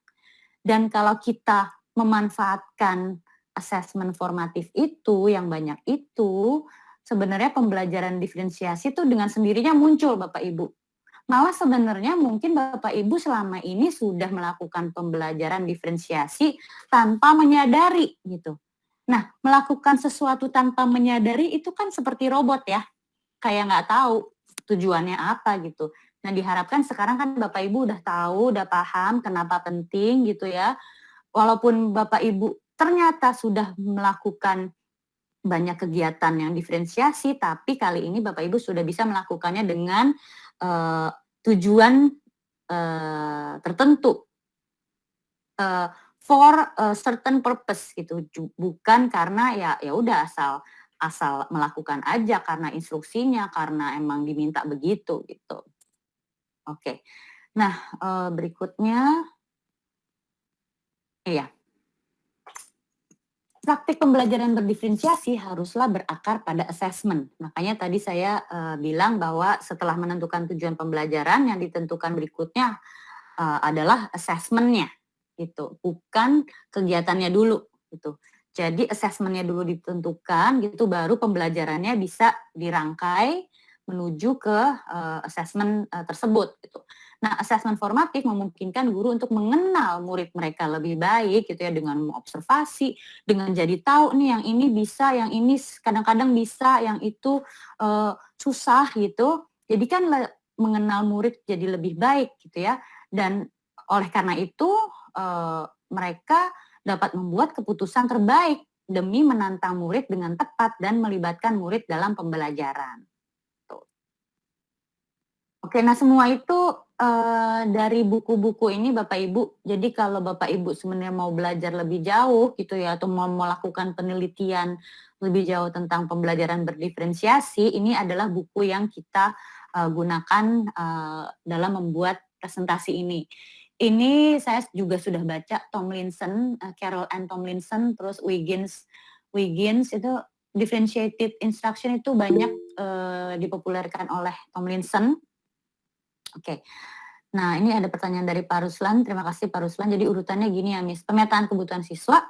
Dan kalau kita memanfaatkan assessment formatif itu, yang banyak itu, sebenarnya pembelajaran diferensiasi itu dengan sendirinya muncul Bapak Ibu. Malah sebenarnya mungkin Bapak Ibu selama ini sudah melakukan pembelajaran diferensiasi tanpa menyadari gitu. Nah, melakukan sesuatu tanpa menyadari itu kan seperti robot ya, kayak nggak tahu tujuannya apa gitu. Nah, diharapkan sekarang kan Bapak Ibu udah tahu, udah paham kenapa penting gitu ya. Walaupun Bapak Ibu ternyata sudah melakukan banyak kegiatan yang diferensiasi, tapi kali ini Bapak Ibu sudah bisa melakukannya dengan tujuan tertentu, for a certain purpose gitu, bukan karena ya udah asal melakukan aja karena instruksinya, karena emang diminta begitu gitu. Oke. Nah, berikutnya iya. Praktik pembelajaran berdiferensiasi haruslah berakar pada assessment. Makanya tadi saya bilang bahwa setelah menentukan tujuan pembelajaran, yang ditentukan berikutnya adalah assessment-nya gitu, bukan kegiatannya dulu gitu. Jadi assessment-nya dulu ditentukan gitu, baru pembelajarannya bisa dirangkai menuju ke assessment tersebut gitu. Nah, assessment formatif memungkinkan guru untuk mengenal murid mereka lebih baik gitu ya, dengan mengobservasi, dengan jadi tahu nih yang ini bisa, yang ini kadang-kadang bisa, yang itu susah gitu. Jadi kan mengenal murid jadi lebih baik gitu ya. Dan oleh karena itu mereka dapat membuat keputusan terbaik demi menantang murid dengan tepat dan melibatkan murid dalam pembelajaran. Tuh. Oke, nah semua itu dari buku-buku ini Bapak Ibu. Jadi kalau Bapak Ibu sebenarnya mau belajar lebih jauh gitu ya, atau mau melakukan penelitian lebih jauh tentang pembelajaran berdiferensiasi, ini adalah buku yang kita gunakan dalam membuat presentasi ini. Ini saya juga sudah baca Tomlinson, Carol Ann Tomlinson, terus Wiggins itu differentiated instruction itu banyak dipopulerkan oleh Tomlinson. Oke. Nah, ini ada pertanyaan dari Pak Ruslan. Terima kasih Pak Ruslan. Jadi urutannya gini ya, Miss. Pemetaan kebutuhan siswa,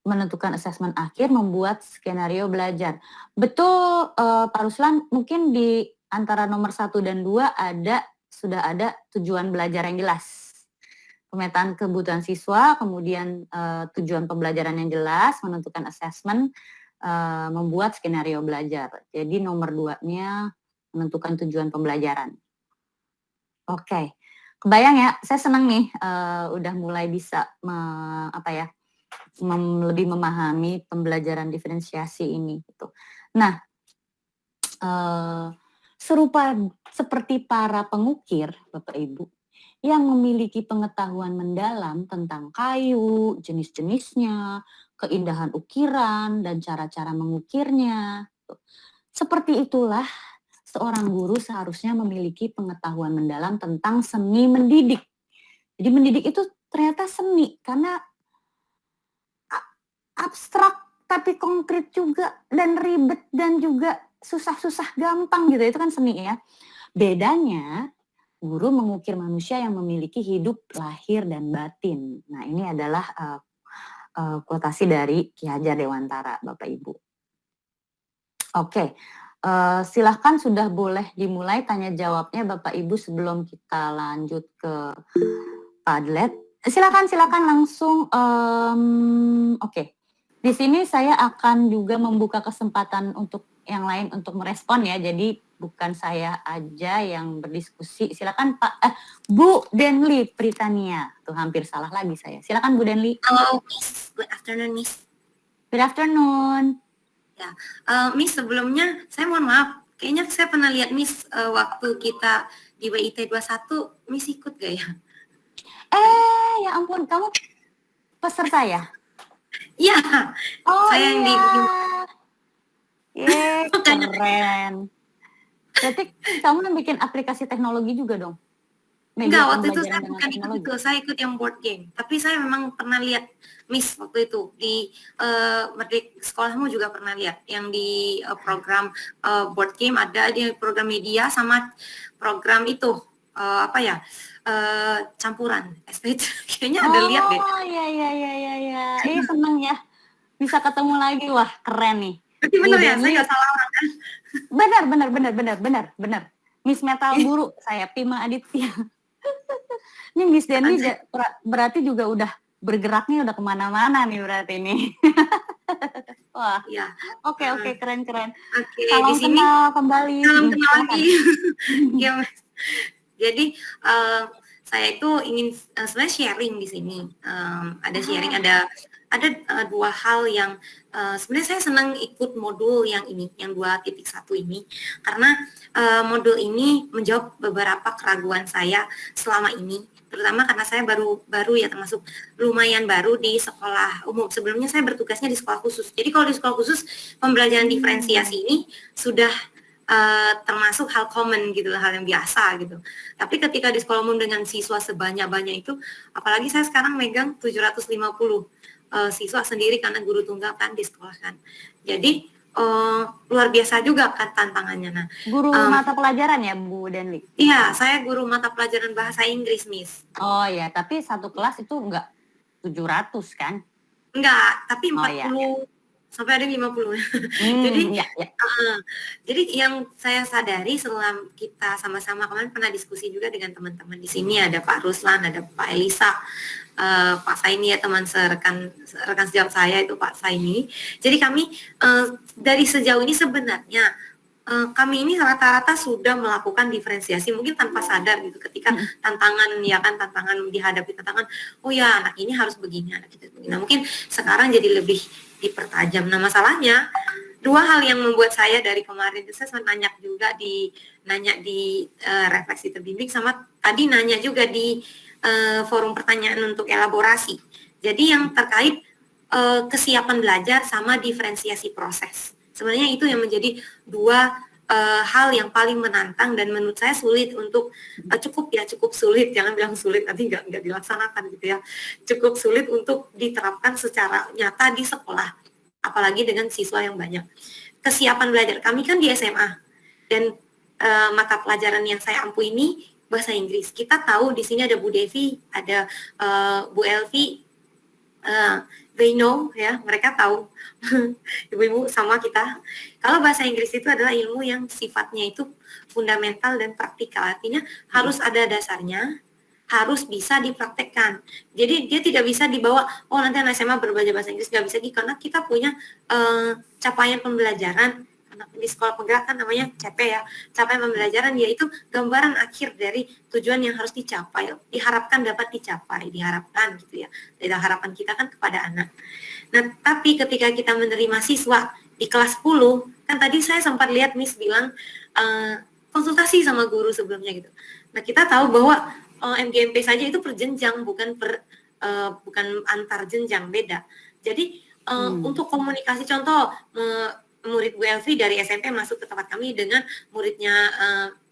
menentukan asesmen akhir, membuat skenario belajar. Betul, Pak Ruslan, mungkin di antara nomor 1 dan 2 sudah ada tujuan belajar yang jelas. Pemetaan kebutuhan siswa, kemudian tujuan pembelajaran yang jelas, menentukan asesmen, membuat skenario belajar. Jadi nomor 2-nya menentukan tujuan pembelajaran. Oke, kebayang ya, saya senang nih udah mulai bisa lebih memahami pembelajaran diferensiasi ini gitu. Nah, serupa seperti para pengukir, Bapak Ibu, yang memiliki pengetahuan mendalam tentang kayu, jenis-jenisnya, keindahan ukiran, dan cara-cara mengukirnya. Seperti itulah seorang guru seharusnya memiliki pengetahuan mendalam tentang seni mendidik. Jadi mendidik itu ternyata seni, karena abstrak tapi konkret juga, dan ribet dan juga susah-susah gampang gitu, itu kan seni ya. Bedanya, guru mengukir manusia yang memiliki hidup lahir dan batin. Nah, ini adalah kuotasi dari Ki Hajar Dewantara, Bapak Ibu. Oke, silahkan sudah boleh dimulai tanya jawabnya Bapak Ibu sebelum kita lanjut ke Padlet. Silakan langsung. Oke. Di sini saya akan juga membuka kesempatan untuk yang lain untuk merespon ya. Jadi bukan saya aja yang berdiskusi. Silakan Bu Denli Pritania. Tuh hampir salah lagi saya. Silakan Bu Denli. Halo Miss, good afternoon Miss. Good afternoon. Ya, Miss sebelumnya saya mohon maaf. Kayaknya saya pernah lihat Miss waktu kita di WIT 21, Miss ikut gak ya? Ya ampun, kamu peserta ya? Iya. Oh saya yang di keren. Berarti kamu yang bikin aplikasi teknologi juga dong? Enggak, waktu itu saya bukan ikut itu, saya ikut yang board game. Tapi saya memang pernah lihat Miss waktu itu di Merdeka sekolahmu juga pernah lihat yang di program board game, ada di program media sama program itu campuran SPT. Kayaknya ada lihat deh. Oh iya. Seneng ya bisa ketemu lagi, wah keren nih. Berarti Bu bener ya, saya Denli, nggak salah orang kan? benar. Miss Metal Guru, saya Pima Aditya. Ini Miss Denli berarti juga udah bergeraknya udah kemana-mana nih berarti ini. Wah, Iya. oke, keren. Oke, Salam di sini kenal kembali. salam kenal Silakan. lagi. Ya, Mas. Jadi saya itu ingin sebenarnya sharing di sini. Ada sharing, ada dua hal yang sebenarnya saya senang ikut modul yang ini, yang 2.1 ini, karena modul ini menjawab beberapa keraguan saya selama ini, terutama karena saya baru ya, termasuk lumayan baru di sekolah umum. Sebelumnya saya bertugasnya di sekolah khusus. Jadi kalau di sekolah khusus pembelajaran diferensiasi ini sudah termasuk hal common gitu, hal yang biasa gitu. Tapi ketika di sekolah umum dengan siswa sebanyak-banyak itu, apalagi saya sekarang megang 750 siswa sendiri karena guru tunggal kan di sekolah kan. Jadi luar biasa juga kan tantangannya. Nah, Guru mata pelajaran ya Bu Denli? Iya, saya guru mata pelajaran bahasa Inggris, Miss. Oh ya, tapi satu kelas itu enggak 700 kan? Enggak, tapi 40 iya. sampai ada 50. Jadi iya. Jadi yang saya sadari setelah kita sama-sama kemarin pernah diskusi juga dengan teman-teman di sini, ada Pak Ruslan, ada Pak Elisa, Pak Saini ya, teman rekan sejawat saya itu Pak Saini. Jadi kami dari sejauh ini sebenarnya kami ini rata-rata sudah melakukan diferensiasi mungkin tanpa sadar gitu, ketika tantangan dihadapi tantangan, oh ya anak ini harus begini, anak itu begini. Nah, mungkin sekarang jadi lebih dipertajam. Nah, masalahnya dua hal yang membuat saya dari kemarin itu saya nanya di refleksi terbimbing, sama tadi nanya juga di forum pertanyaan untuk elaborasi. Jadi yang terkait kesiapan belajar sama diferensiasi proses. Sebenarnya itu yang menjadi dua hal yang paling menantang dan menurut saya sulit untuk cukup sulit, jangan bilang sulit nanti nggak dilaksanakan gitu ya, cukup sulit untuk diterapkan secara nyata di sekolah, apalagi dengan siswa yang banyak. Kesiapan belajar kami kan di SMA dan mata pelajaran yang saya ampu ini bahasa Inggris. Kita tahu di sini ada Bu Devi, ada Bu Elvi, they know ya, mereka tahu ibu-ibu sama kita. Kalau bahasa Inggris itu adalah ilmu yang sifatnya itu fundamental dan praktikal, artinya harus ada dasarnya, harus bisa dipraktekkan. Jadi dia tidak bisa dibawa, oh nanti anak SMA berbelajar bahasa Inggris, nggak bisa gitu, karena kita punya capaian pembelajaran di sekolah penggerak kan namanya CP ya, capaian pembelajaran, yaitu gambaran akhir dari tujuan yang harus dicapai, diharapkan dapat dicapai, diharapkan gitu ya, dari harapan kita kan kepada anak. Nah, tapi ketika kita menerima siswa di kelas 10, kan tadi saya sempat lihat Miss bilang konsultasi sama guru sebelumnya gitu. Nah, kita tahu bahwa MGMP saja itu per jenjang, bukan antar jenjang, beda. Jadi untuk komunikasi, contoh murid Bu Elvi dari SMP masuk ke tempat kami dengan muridnya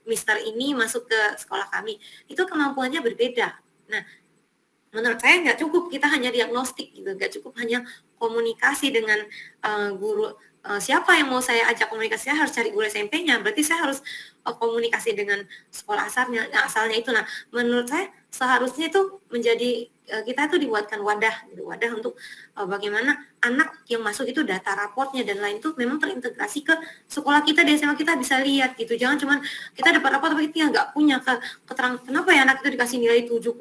Mister ini masuk ke sekolah kami, itu kemampuannya berbeda. Nah, menurut saya nggak cukup kita hanya diagnostik gitu, nggak cukup hanya komunikasi dengan guru. Siapa yang mau saya ajak komunikasi, saya harus cari guru SMP-nya, berarti saya harus komunikasi dengan sekolah asalnya itu. Nah, menurut saya seharusnya itu menjadi kita itu dibuatkan wadah untuk bagaimana anak yang masuk itu data raportnya dan lain itu memang terintegrasi ke sekolah kita di SMA, kita bisa lihat gitu. Jangan cuma kita dapat raport tapi kita nggak punya keterangan kenapa ya anak itu dikasih nilai 70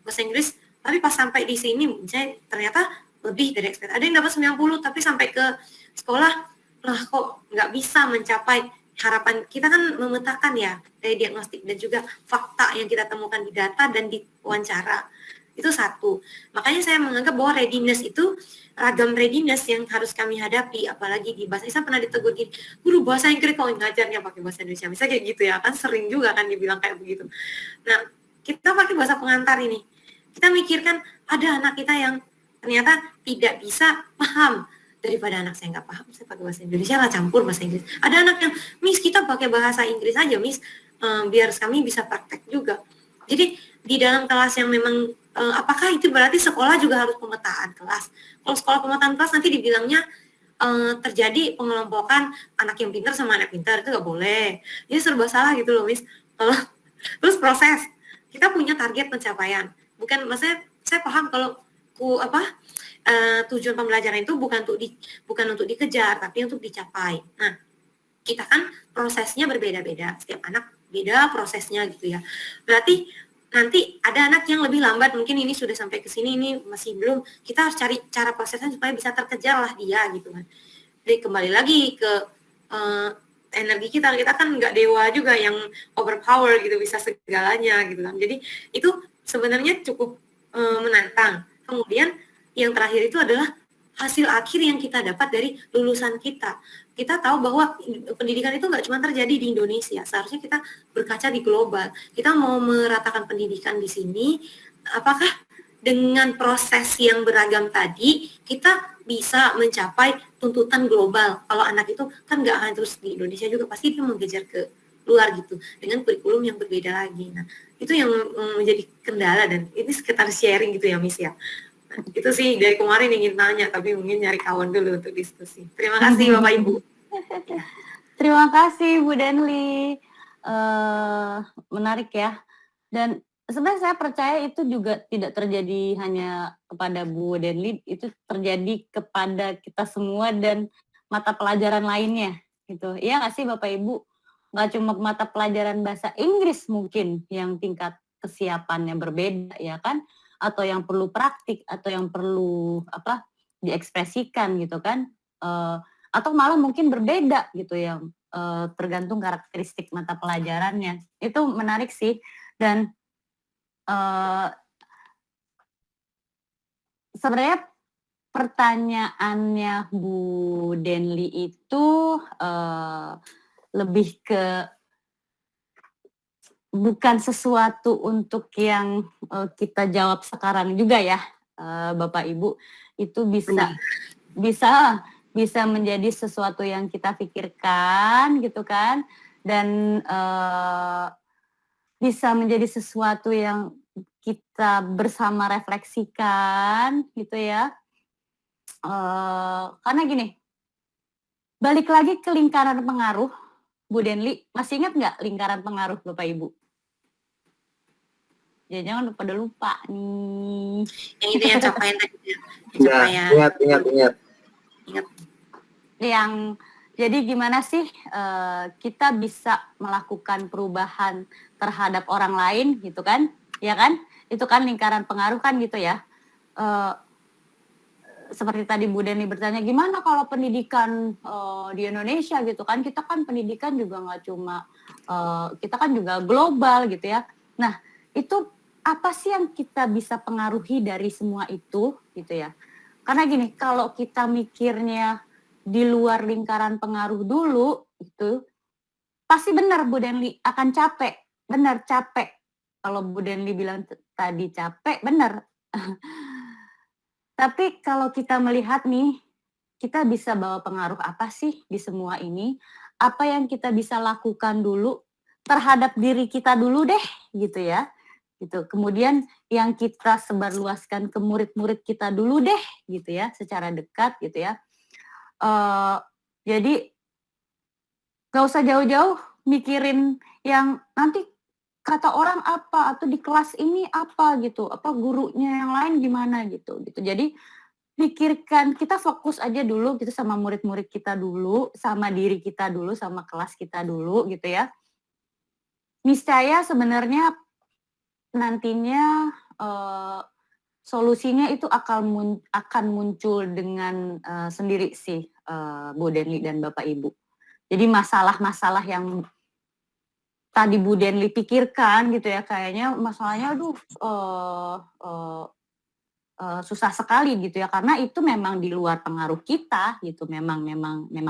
bahasa Inggris, tapi pas sampai di sini misalnya ternyata lebih dari ekspektasi. Ada yang dapat 90 tapi sampai ke sekolah lah kok nggak bisa mencapai harapan. Kita kan memetakan ya dari diagnostik dan juga fakta yang kita temukan di data dan di wawancara. Itu satu. Makanya saya menganggap bahwa readiness itu ragam readiness yang harus kami hadapi, apalagi di bahasa. Saya pernah ditegur gini, guru bahasa Inggris kok ngajarnya pakai bahasa Indonesia, misalnya kayak gitu ya, kan sering juga kan dibilang kayak begitu. Nah, kita pakai bahasa pengantar ini, kita mikirkan ada anak kita yang ternyata tidak bisa paham, daripada anak saya nggak paham, saya pakai bahasa Indonesia lah, campur bahasa Inggris. Ada anak yang, Miss kita pakai bahasa Inggris aja Miss, biar kami bisa praktek juga. Jadi di dalam kelas yang memang apakah itu berarti sekolah juga harus pemetaan kelas? Kalau sekolah pemetaan kelas nanti dibilangnya terjadi pengelompokan anak yang pintar sama anak pintar, itu nggak boleh. Jadi serba salah gitu loh Miss. Terus proses, kita punya target pencapaian. Bukan, maksudnya saya paham kalau tujuan pembelajaran itu bukan untuk dikejar, tapi untuk dicapai. Nah, kita kan prosesnya berbeda-beda, setiap anak beda prosesnya gitu ya. Berarti nanti ada anak yang lebih lambat, mungkin ini sudah sampai ke sini, ini masih belum. Kita harus cari cara prosesnya supaya bisa terkejar lah dia gitu kan. Jadi kembali lagi ke energi kita kan nggak dewa juga yang overpower gitu, bisa segalanya gitu kan. Jadi itu sebenarnya cukup menantang. Kemudian yang terakhir itu adalah hasil akhir yang kita dapat dari lulusan kita. Kita tahu bahwa pendidikan itu nggak cuma terjadi di Indonesia, seharusnya kita berkaca di global. Kita mau meratakan pendidikan di sini, apakah dengan proses yang beragam tadi, kita bisa mencapai tuntutan global. Kalau anak itu kan nggak akan terus di Indonesia juga, pasti dia mengejar ke luar gitu, dengan kurikulum yang berbeda lagi. Nah, itu yang menjadi kendala, dan ini sekitar sharing gitu ya, Miss ya. Itu sih dari kemarin ingin tanya, tapi mungkin nyari kawan dulu untuk diskusi. Terima kasih Bapak Ibu. Terima kasih Bu Denli. Menarik ya. Dan sebenarnya saya percaya itu juga tidak terjadi hanya kepada Bu Denli, itu terjadi kepada kita semua dan mata pelajaran lainnya gitu. Iya nggak sih Bapak Ibu? Nggak cuma mata pelajaran bahasa Inggris mungkin yang tingkat kesiapannya berbeda ya kan? Atau yang perlu praktik, atau yang perlu diekspresikan gitu kan, atau malah mungkin berbeda gitu yang tergantung karakteristik mata pelajarannya. Itu menarik sih. Dan sebenarnya pertanyaannya Bu Denli itu lebih ke bukan sesuatu untuk yang kita jawab sekarang juga ya, Bapak Ibu. Itu bisa menjadi sesuatu yang kita pikirkan gitu kan, dan bisa menjadi sesuatu yang kita bersama refleksikan gitu ya. Karena gini, balik lagi ke lingkaran pengaruh, Bu Denli, masih ingat nggak lingkaran pengaruh Bapak Ibu? Jangan pada lupa nih. Yang itu yang capaian tadi ya. Ingat. Jadi gimana sih kita bisa melakukan perubahan terhadap orang lain gitu kan? Ya kan? Itu kan lingkaran pengaruh kan gitu ya. Seperti tadi Bu Denli bertanya, gimana kalau pendidikan di Indonesia gitu kan? Kita kan pendidikan juga nggak cuma, kita kan juga global gitu ya. Nah, itu apa sih yang kita bisa pengaruhi dari semua itu gitu ya? Karena gini, kalau kita mikirnya di luar lingkaran pengaruh dulu itu pasti benar Bu Denli akan capek, benar capek. Kalau Bu Denli bilang tadi capek, benar. Tapi kalau kita melihat nih, kita bisa bawa pengaruh apa sih di semua ini? Apa yang kita bisa lakukan dulu terhadap diri kita dulu deh gitu ya. Gitu. Kemudian yang kita sebarluaskan ke murid-murid kita dulu deh gitu ya, secara dekat gitu ya. Jadi gak usah jauh-jauh mikirin yang nanti kata orang apa, atau di kelas ini apa gitu, apa gurunya yang lain gimana gitu. Jadi pikirkan, kita fokus aja dulu gitu sama murid-murid kita dulu, sama diri kita dulu, sama kelas kita dulu gitu ya. Niscaya sebenarnya nantinya solusinya itu akan muncul dengan sendiri sih, Bu Denli dan Bapak Ibu. Jadi masalah-masalah yang tadi Bu Denli pikirkan gitu ya, kayaknya masalahnya susah sekali gitu ya, karena itu memang di luar pengaruh kita gitu, memang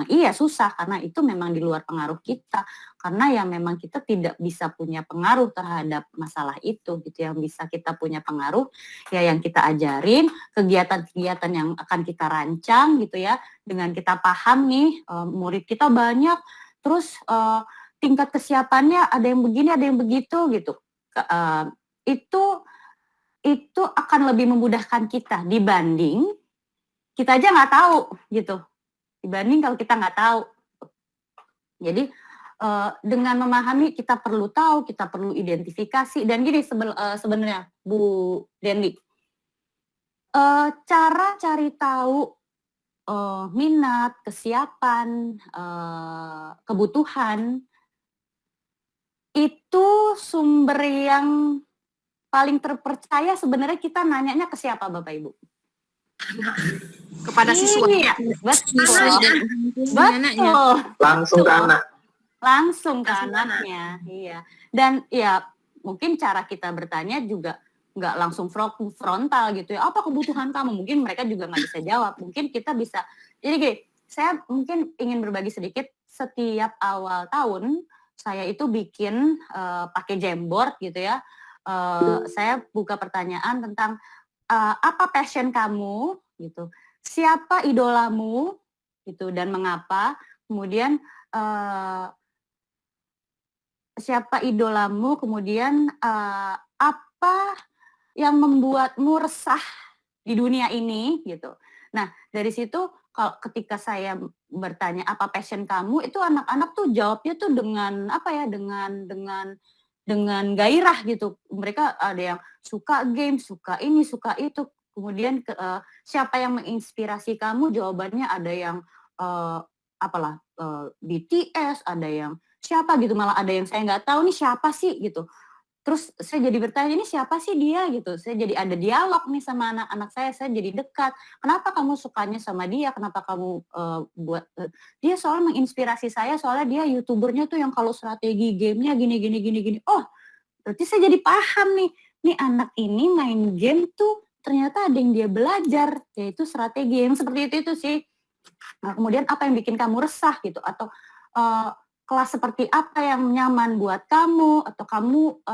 iya susah karena itu memang di luar pengaruh kita, karena ya memang kita tidak bisa punya pengaruh terhadap masalah itu gitu. Yang bisa kita punya pengaruh ya yang kita ajarin, kegiatan-kegiatan yang akan kita rancang gitu ya, dengan kita paham nih murid kita banyak, terus tingkat kesiapannya ada yang begini ada yang begitu gitu, itu akan lebih memudahkan kita dibanding kita aja nggak tahu gitu, dibanding kalau kita nggak tahu. Jadi dengan memahami kita perlu tahu, kita perlu identifikasi, dan gini sebenarnya Bu Denli, Cara cari tahu, minat, kesiapan, kebutuhan, itu sumber yang paling terpercaya sebenarnya kita nanyanya ke siapa Bapak Ibu? Kepada siswa. Iya, betul. Siswa dan anaknya. Betul. Langsung ke anak. Langsung ke Langsung ke anak. anaknya, iya. Dan ya mungkin cara kita bertanya juga nggak langsung frontal gitu ya, apa kebutuhan kamu? Mungkin mereka juga nggak bisa jawab. Mungkin kita bisa, jadi gini, saya mungkin ingin berbagi sedikit, setiap awal tahun saya itu bikin pakai Jamboard gitu ya. Saya buka pertanyaan tentang apa passion kamu gitu, siapa idolamu gitu dan mengapa, kemudian siapa idolamu, kemudian apa yang membuatmu resah di dunia ini gitu. Nah dari situ kalau ketika saya bertanya apa passion kamu, itu anak-anak tuh jawabnya tuh dengan apa ya, dengan gairah gitu. Mereka ada yang suka game, suka ini, suka itu. Kemudian siapa yang menginspirasi kamu? Jawabannya ada yang BTS, ada yang siapa gitu, malah ada yang saya nggak tahu nih siapa sih gitu. Terus saya jadi bertanya, ini siapa sih dia gitu. Saya jadi ada dialog nih sama anak-anak saya jadi dekat. Kenapa kamu sukanya sama dia? Kenapa kamu dia soalnya menginspirasi saya, soalnya dia YouTubernya tuh yang kalau strategi gamenya gini. Oh, berarti saya jadi paham nih anak ini main game tuh ternyata ada yang dia belajar, yaitu strategi yang seperti itu sih. Nah, kemudian apa yang bikin kamu resah gitu, atau kelas seperti apa yang nyaman buat kamu, atau kamu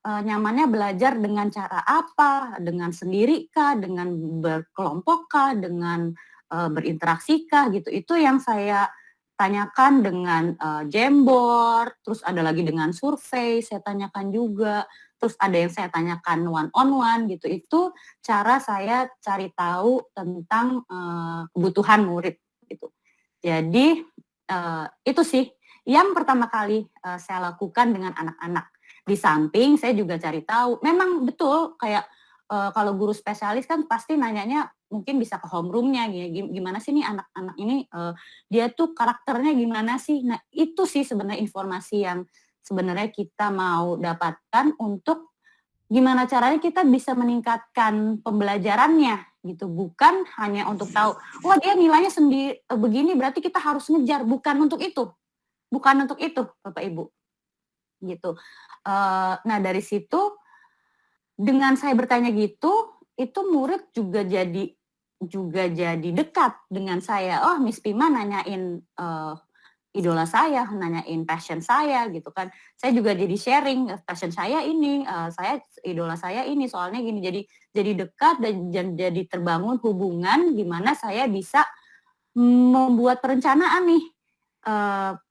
nyamannya belajar dengan cara apa, dengan sendiri kah, dengan berkelompok kah, dengan berinteraksi kah gitu. Itu yang saya tanyakan dengan Jamboard, terus ada lagi dengan survei saya tanyakan juga, terus ada yang saya tanyakan one on one gitu. Itu cara saya cari tahu tentang kebutuhan murid gitu. Jadi itu sih yang pertama kali saya lakukan dengan anak-anak. Di samping saya juga cari tahu, memang betul kayak kalau guru spesialis kan pasti nanyanya mungkin bisa ke homeroom-nya, gimana sih nih anak-anak ini, dia tuh karakternya gimana sih. Nah itu sih sebenarnya informasi yang sebenarnya kita mau dapatkan untuk gimana caranya kita bisa meningkatkan pembelajarannya gitu, bukan hanya untuk tahu, wah dia nilainya begini berarti kita harus ngejar, bukan untuk itu Bapak Ibu gitu. Nah dari situ dengan saya bertanya gitu, itu murid juga jadi dekat dengan saya. Oh Miss Pima nanyain idola saya, nanyain passion saya gitu kan. Saya juga jadi sharing passion saya ini, idola saya ini soalnya gini. Jadi dekat dan jadi terbangun hubungan gimana saya bisa membuat perencanaan nih.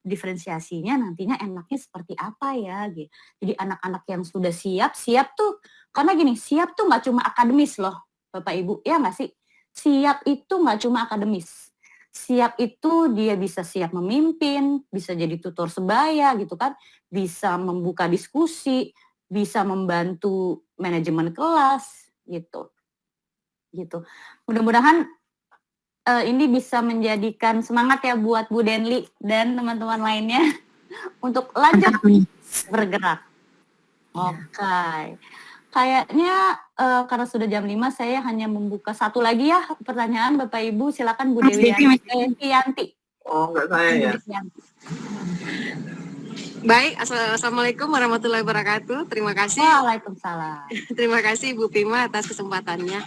Diferensiasinya nantinya enaknya seperti apa ya gitu. Jadi anak-anak yang sudah siap tuh, karena gini, siap tuh nggak cuma akademis loh Bapak Ibu, ya nggak sih? Siap itu nggak cuma akademis. Siap itu dia bisa siap memimpin, bisa jadi tutor sebaya gitu kan, bisa membuka diskusi, bisa membantu manajemen kelas gitu. Mudah-mudahan ini bisa menjadikan semangat ya buat Bu Denli dan teman-teman lainnya untuk lanjut bergerak. Oke. Kayaknya karena sudah jam 5 saya hanya membuka satu lagi ya pertanyaan Bapak Ibu, silakan Bu Dewi Yanti. Oh, enggak saya ya. Baik, Assalamualaikum warahmatullahi wabarakatuh. Terima kasih. Waalaikumsalam. Terima kasih Bu Pima atas kesempatannya.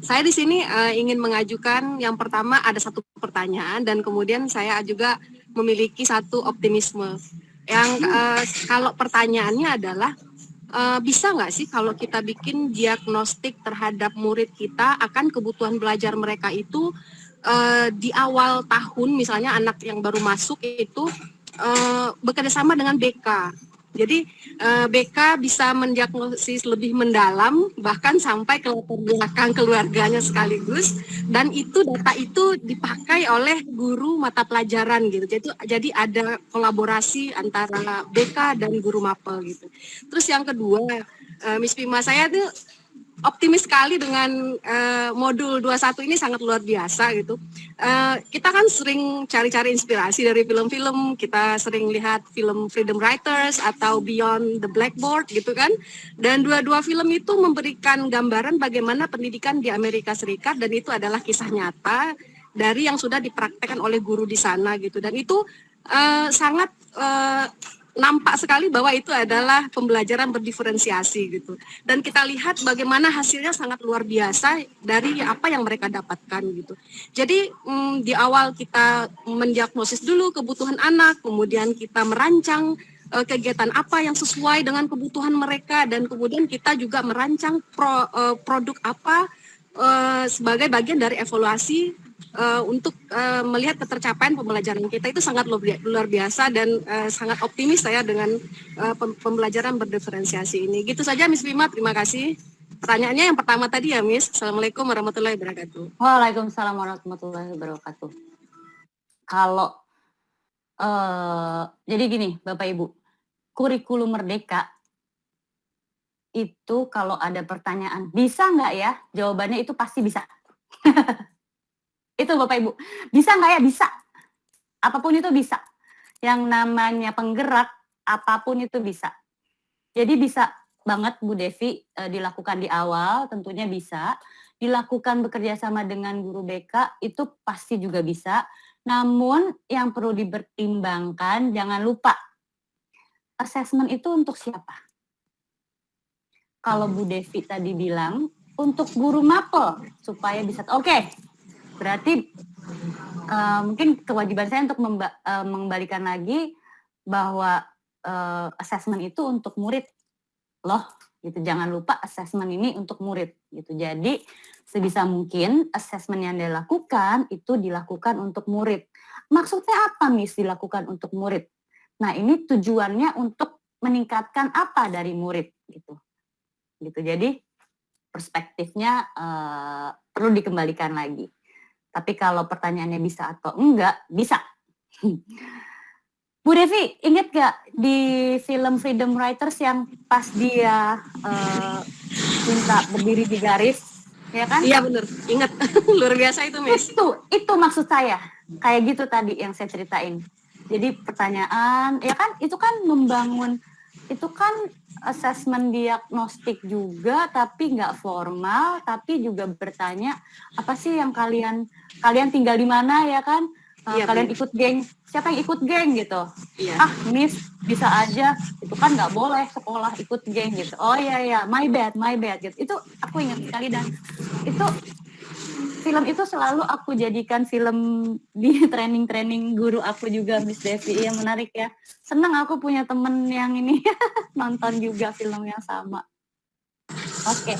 Saya di sini ingin mengajukan yang pertama ada satu pertanyaan dan kemudian saya juga memiliki satu optimisme. Yang kalau pertanyaannya adalah bisa nggak sih kalau kita bikin diagnostik terhadap murid kita akan kebutuhan belajar mereka itu di awal tahun, misalnya anak yang baru masuk itu bekerjasama dengan BK. Jadi BK bisa mendiagnosis lebih mendalam bahkan sampai ke latar belakang keluarganya sekaligus, dan itu data itu dipakai oleh guru mata pelajaran gitu. Jadi ada kolaborasi antara BK dan guru mapel gitu. Terus yang kedua, Miss Pima, saya tuh optimis sekali dengan modul 21 ini, sangat luar biasa gitu. Kita kan sering cari-cari inspirasi dari film-film, kita sering lihat film Freedom Writers atau Beyond the Blackboard gitu kan. Dan dua-dua film itu memberikan gambaran bagaimana pendidikan di Amerika Serikat, dan itu adalah kisah nyata dari yang sudah dipraktekkan oleh guru di sana gitu. Dan itu sangat nampak sekali bahwa itu adalah pembelajaran berdiferensiasi gitu. Dan kita lihat bagaimana hasilnya sangat luar biasa dari apa yang mereka dapatkan gitu. Jadi di awal kita mendiagnosis dulu kebutuhan anak, kemudian kita merancang kegiatan apa yang sesuai dengan kebutuhan mereka, dan kemudian kita juga merancang produk apa sebagai bagian dari evaluasi untuk melihat ketercapaian pembelajaran kita. Itu sangat luar biasa, dan sangat optimis saya dengan pembelajaran berdiferensiasi ini. Gitu saja Miss Bima, terima kasih. Pertanyaannya yang pertama tadi ya Miss. Assalamualaikum warahmatullahi wabarakatuh. Waalaikumsalam warahmatullahi wabarakatuh. Kalau jadi gini Bapak Ibu, kurikulum merdeka itu kalau ada pertanyaan bisa nggak ya, jawabannya itu pasti bisa. Itu Bapak Ibu, bisa nggak ya? Bisa. Apapun itu bisa. Yang namanya penggerak, apapun itu bisa. Jadi bisa banget Bu Devi dilakukan di awal, tentunya bisa. Dilakukan bekerja sama dengan guru BK, itu pasti juga bisa. Namun yang perlu dipertimbangkan, jangan lupa, assessment itu untuk siapa? Kalau Bu Devi tadi bilang, untuk guru mapel, supaya bisa, oke. Berarti mungkin kewajiban saya untuk mengembalikan lagi bahwa assessment itu untuk murid loh, gitu. Jangan lupa assessment ini untuk murid, gitu. Jadi sebisa mungkin assessment yang dilakukan itu dilakukan untuk murid. Maksudnya apa Miss dilakukan untuk murid? Nah ini tujuannya untuk meningkatkan apa dari murid, gitu. Jadi perspektifnya perlu dikembalikan lagi. Tapi kalau pertanyaannya bisa atau enggak, bisa. Bu Devi, ingat gak di film Freedom Writers yang pas dia minta berdiri di garis, ya kan? Iya benar, ingat. Luar biasa itu Miss. Itu maksud saya, kayak gitu tadi yang saya ceritain. Jadi pertanyaan, ya kan itu kan membangun, itu kan assessment diagnostik juga, tapi nggak formal, tapi juga bertanya apa sih yang kalian tinggal di mana, ya kan? Kalian ikut geng, siapa yang ikut geng gitu? Iya. Miss bisa aja, itu kan nggak boleh sekolah ikut geng gitu. Oh iya, my bad gitu. Itu aku ingat sekali, dan itu film itu selalu aku jadikan film di training guru aku juga Miss Devi. Iya menarik ya. Senang aku punya temen yang ini nonton juga film yang sama. Oke.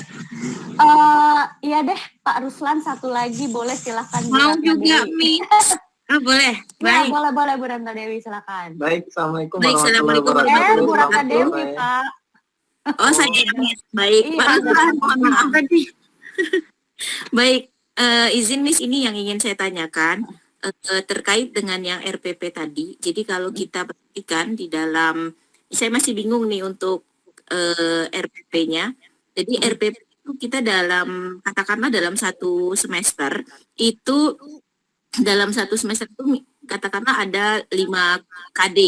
Iya deh Pak Ruslan, satu lagi boleh silahkan. Mau juga Miss. Boleh. Baik. Ya, boleh Bu Ranta Dewi silakan. Baik, assalamualaikum warahmatullahi wabarakatuh. Bu Ranta Dewi Pak. Oh saya Miss. Baik. Iya, Pak Ruslan, mohon maaf tadi. Baik. Izin Miss, ini yang ingin saya tanyakan terkait dengan yang RPP tadi. Jadi kalau kita perhatikan di dalam, saya masih bingung nih untuk RPP-nya. Jadi RPP itu kita katakanlah dalam satu semester itu, katakanlah ada 5 KD.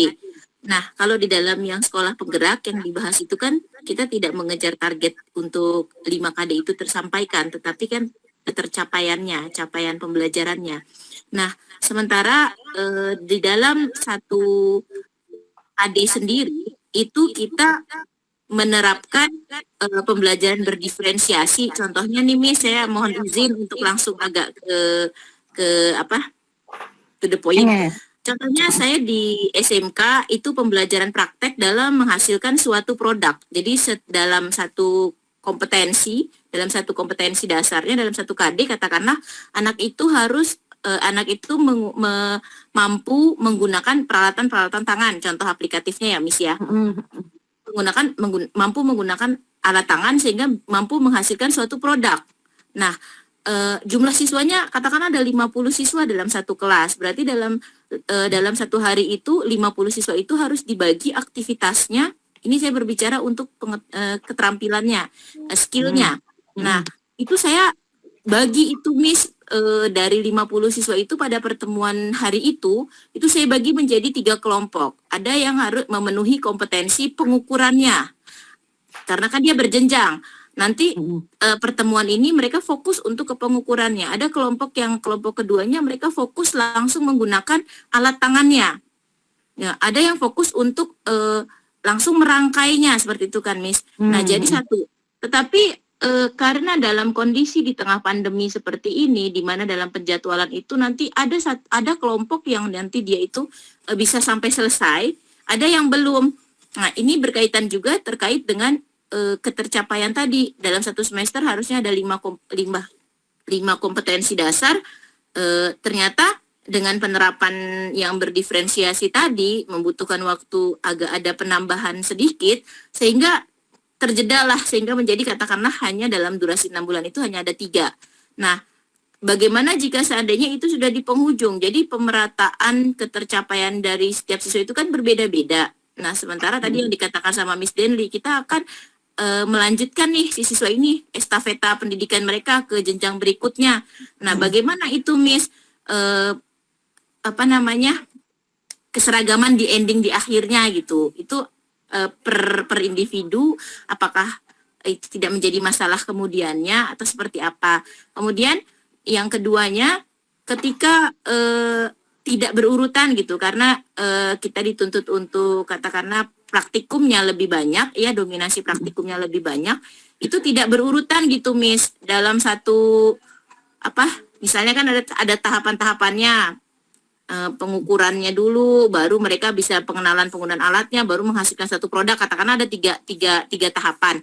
Nah, kalau di dalam yang sekolah penggerak yang dibahas itu kan kita tidak mengejar target untuk 5 KD itu tersampaikan, tetapi kan ketercapaiannya, capaian pembelajarannya. Nah, sementara di dalam satu AD sendiri itu kita menerapkan pembelajaran berdiferensiasi. Contohnya nih Miss, saya mohon izin untuk langsung agak to the point. Contohnya saya di SMK itu pembelajaran praktek dalam menghasilkan suatu produk. Jadi dalam satu kompetensi dasarnya, dalam satu KD katakanlah anak itu mampu menggunakan peralatan tangan, contoh aplikatifnya ya Miss ya, mampu menggunakan alat tangan sehingga mampu menghasilkan suatu produk. Nah, jumlah siswanya katakanlah ada 50 siswa dalam satu kelas, berarti dalam satu hari itu 50 siswa itu harus dibagi aktivitasnya. Ini saya berbicara untuk keterampilannya, skillnya. Nah, itu saya bagi itu Miss, dari 50 siswa itu pada pertemuan hari itu saya bagi menjadi 3 kelompok. Ada yang harus memenuhi kompetensi pengukurannya, karena kan dia berjenjang. Nanti pertemuan ini mereka fokus untuk ke pengukurannya. Ada kelompok keduanya mereka fokus langsung menggunakan alat tangannya. Ya, ada yang fokus untuk langsung merangkainya seperti itu kan, Miss. Nah, jadi satu. Tetapi karena dalam kondisi di tengah pandemi seperti ini, di mana dalam penjadwalan itu nanti ada kelompok yang nanti dia itu bisa sampai selesai, ada yang belum. Nah, ini berkaitan juga terkait dengan ketercapaian tadi. Dalam satu semester harusnya ada 5 kompetensi dasar, ternyata dengan penerapan yang berdiferensiasi tadi membutuhkan waktu agak ada penambahan sedikit, sehingga terjedalah, sehingga menjadi katakanlah hanya dalam durasi 6 bulan itu hanya ada 3. Nah, bagaimana jika seandainya itu sudah di penghujung? Jadi pemerataan ketercapaian dari setiap siswa itu kan berbeda-beda. Nah, sementara tadi yang dikatakan sama Miss Denli, kita akan melanjutkan nih si siswa ini estafeta pendidikan mereka ke jenjang berikutnya. Nah, bagaimana itu Miss keseragaman di ending di akhirnya gitu? Itu per individu, apakah itu tidak menjadi masalah kemudiannya atau seperti apa? Kemudian yang keduanya, ketika tidak berurutan gitu, karena kita dituntut untuk katakanlah praktikumnya lebih banyak, ya dominasi praktikumnya lebih banyak, itu tidak berurutan gitu Miss, dalam satu misalnya kan ada tahapan-tahapannya. Pengukurannya dulu, baru mereka bisa pengenalan penggunaan alatnya, baru menghasilkan satu produk. Katakanlah ada tiga tahapan.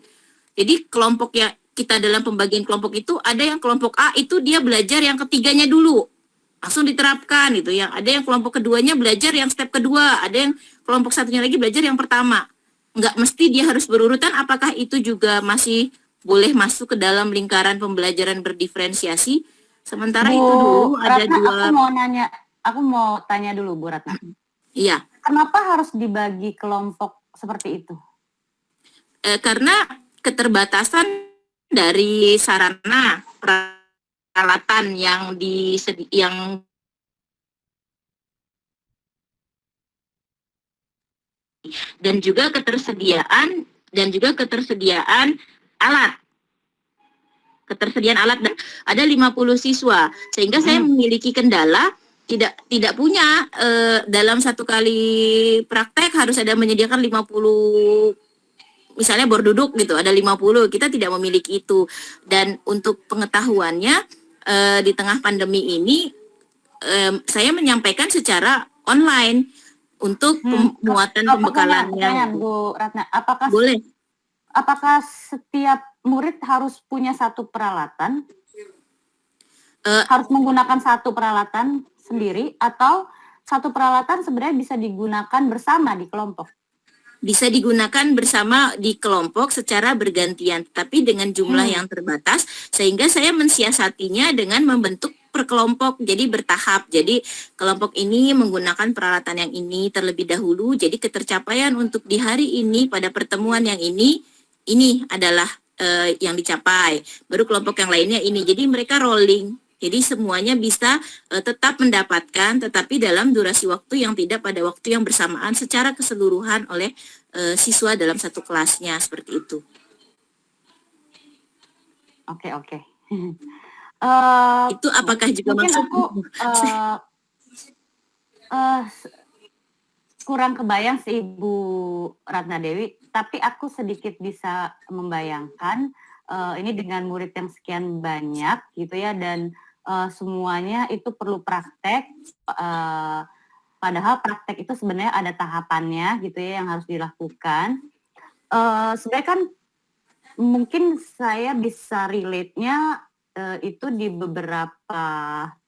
Jadi kelompok yang kita dalam pembagian kelompok itu, ada yang kelompok A itu dia belajar yang ketiganya dulu, langsung diterapkan gitu. Yang ada yang kelompok keduanya belajar yang step kedua, ada yang kelompok satunya lagi belajar yang pertama. Nggak mesti dia harus berurutan. Apakah itu juga masih boleh masuk ke dalam lingkaran pembelajaran berdiferensiasi? Sementara itu dulu ada Ratna, aku mau tanya dulu Bu Ratna. Iya. Kenapa harus dibagi kelompok seperti itu? Karena keterbatasan dari sarana peralatan dan juga ketersediaan alat. Ketersediaan alat, dan ada 50 siswa, sehingga saya memiliki kendala tidak punya dalam satu kali praktek harus ada menyediakan 50, misalnya bor duduk gitu, ada 50, kita tidak memiliki itu. Dan untuk pengetahuannya di tengah pandemi ini saya menyampaikan secara online untuk pemuatan pembekalannya. Bu Ratna, apakah setiap murid harus punya satu peralatan? Harus menggunakan satu peralatan sendiri, atau satu peralatan sebenarnya bisa digunakan bersama di kelompok? Bisa digunakan bersama di kelompok secara bergantian, tapi dengan jumlah yang terbatas, sehingga saya mensiasatinya dengan membentuk per kelompok, jadi bertahap. Jadi kelompok ini menggunakan peralatan yang ini terlebih dahulu, jadi ketercapaian untuk di hari ini pada pertemuan yang ini adalah yang dicapai, baru kelompok yang lainnya ini. Jadi mereka rolling, jadi semuanya bisa tetap mendapatkan, tetapi dalam durasi waktu yang tidak pada waktu yang bersamaan secara keseluruhan oleh siswa dalam satu kelasnya, seperti itu. Oke. Itu apakah juga mungkin masuk? Aku kurang kebayang sih Bu Ratna Dewi, tapi aku sedikit bisa membayangkan ini dengan murid yang sekian banyak gitu ya, dan semuanya itu perlu praktek, padahal praktek itu sebenarnya ada tahapannya gitu ya yang harus dilakukan. Sebenarnya kan mungkin saya bisa relate-nya itu di beberapa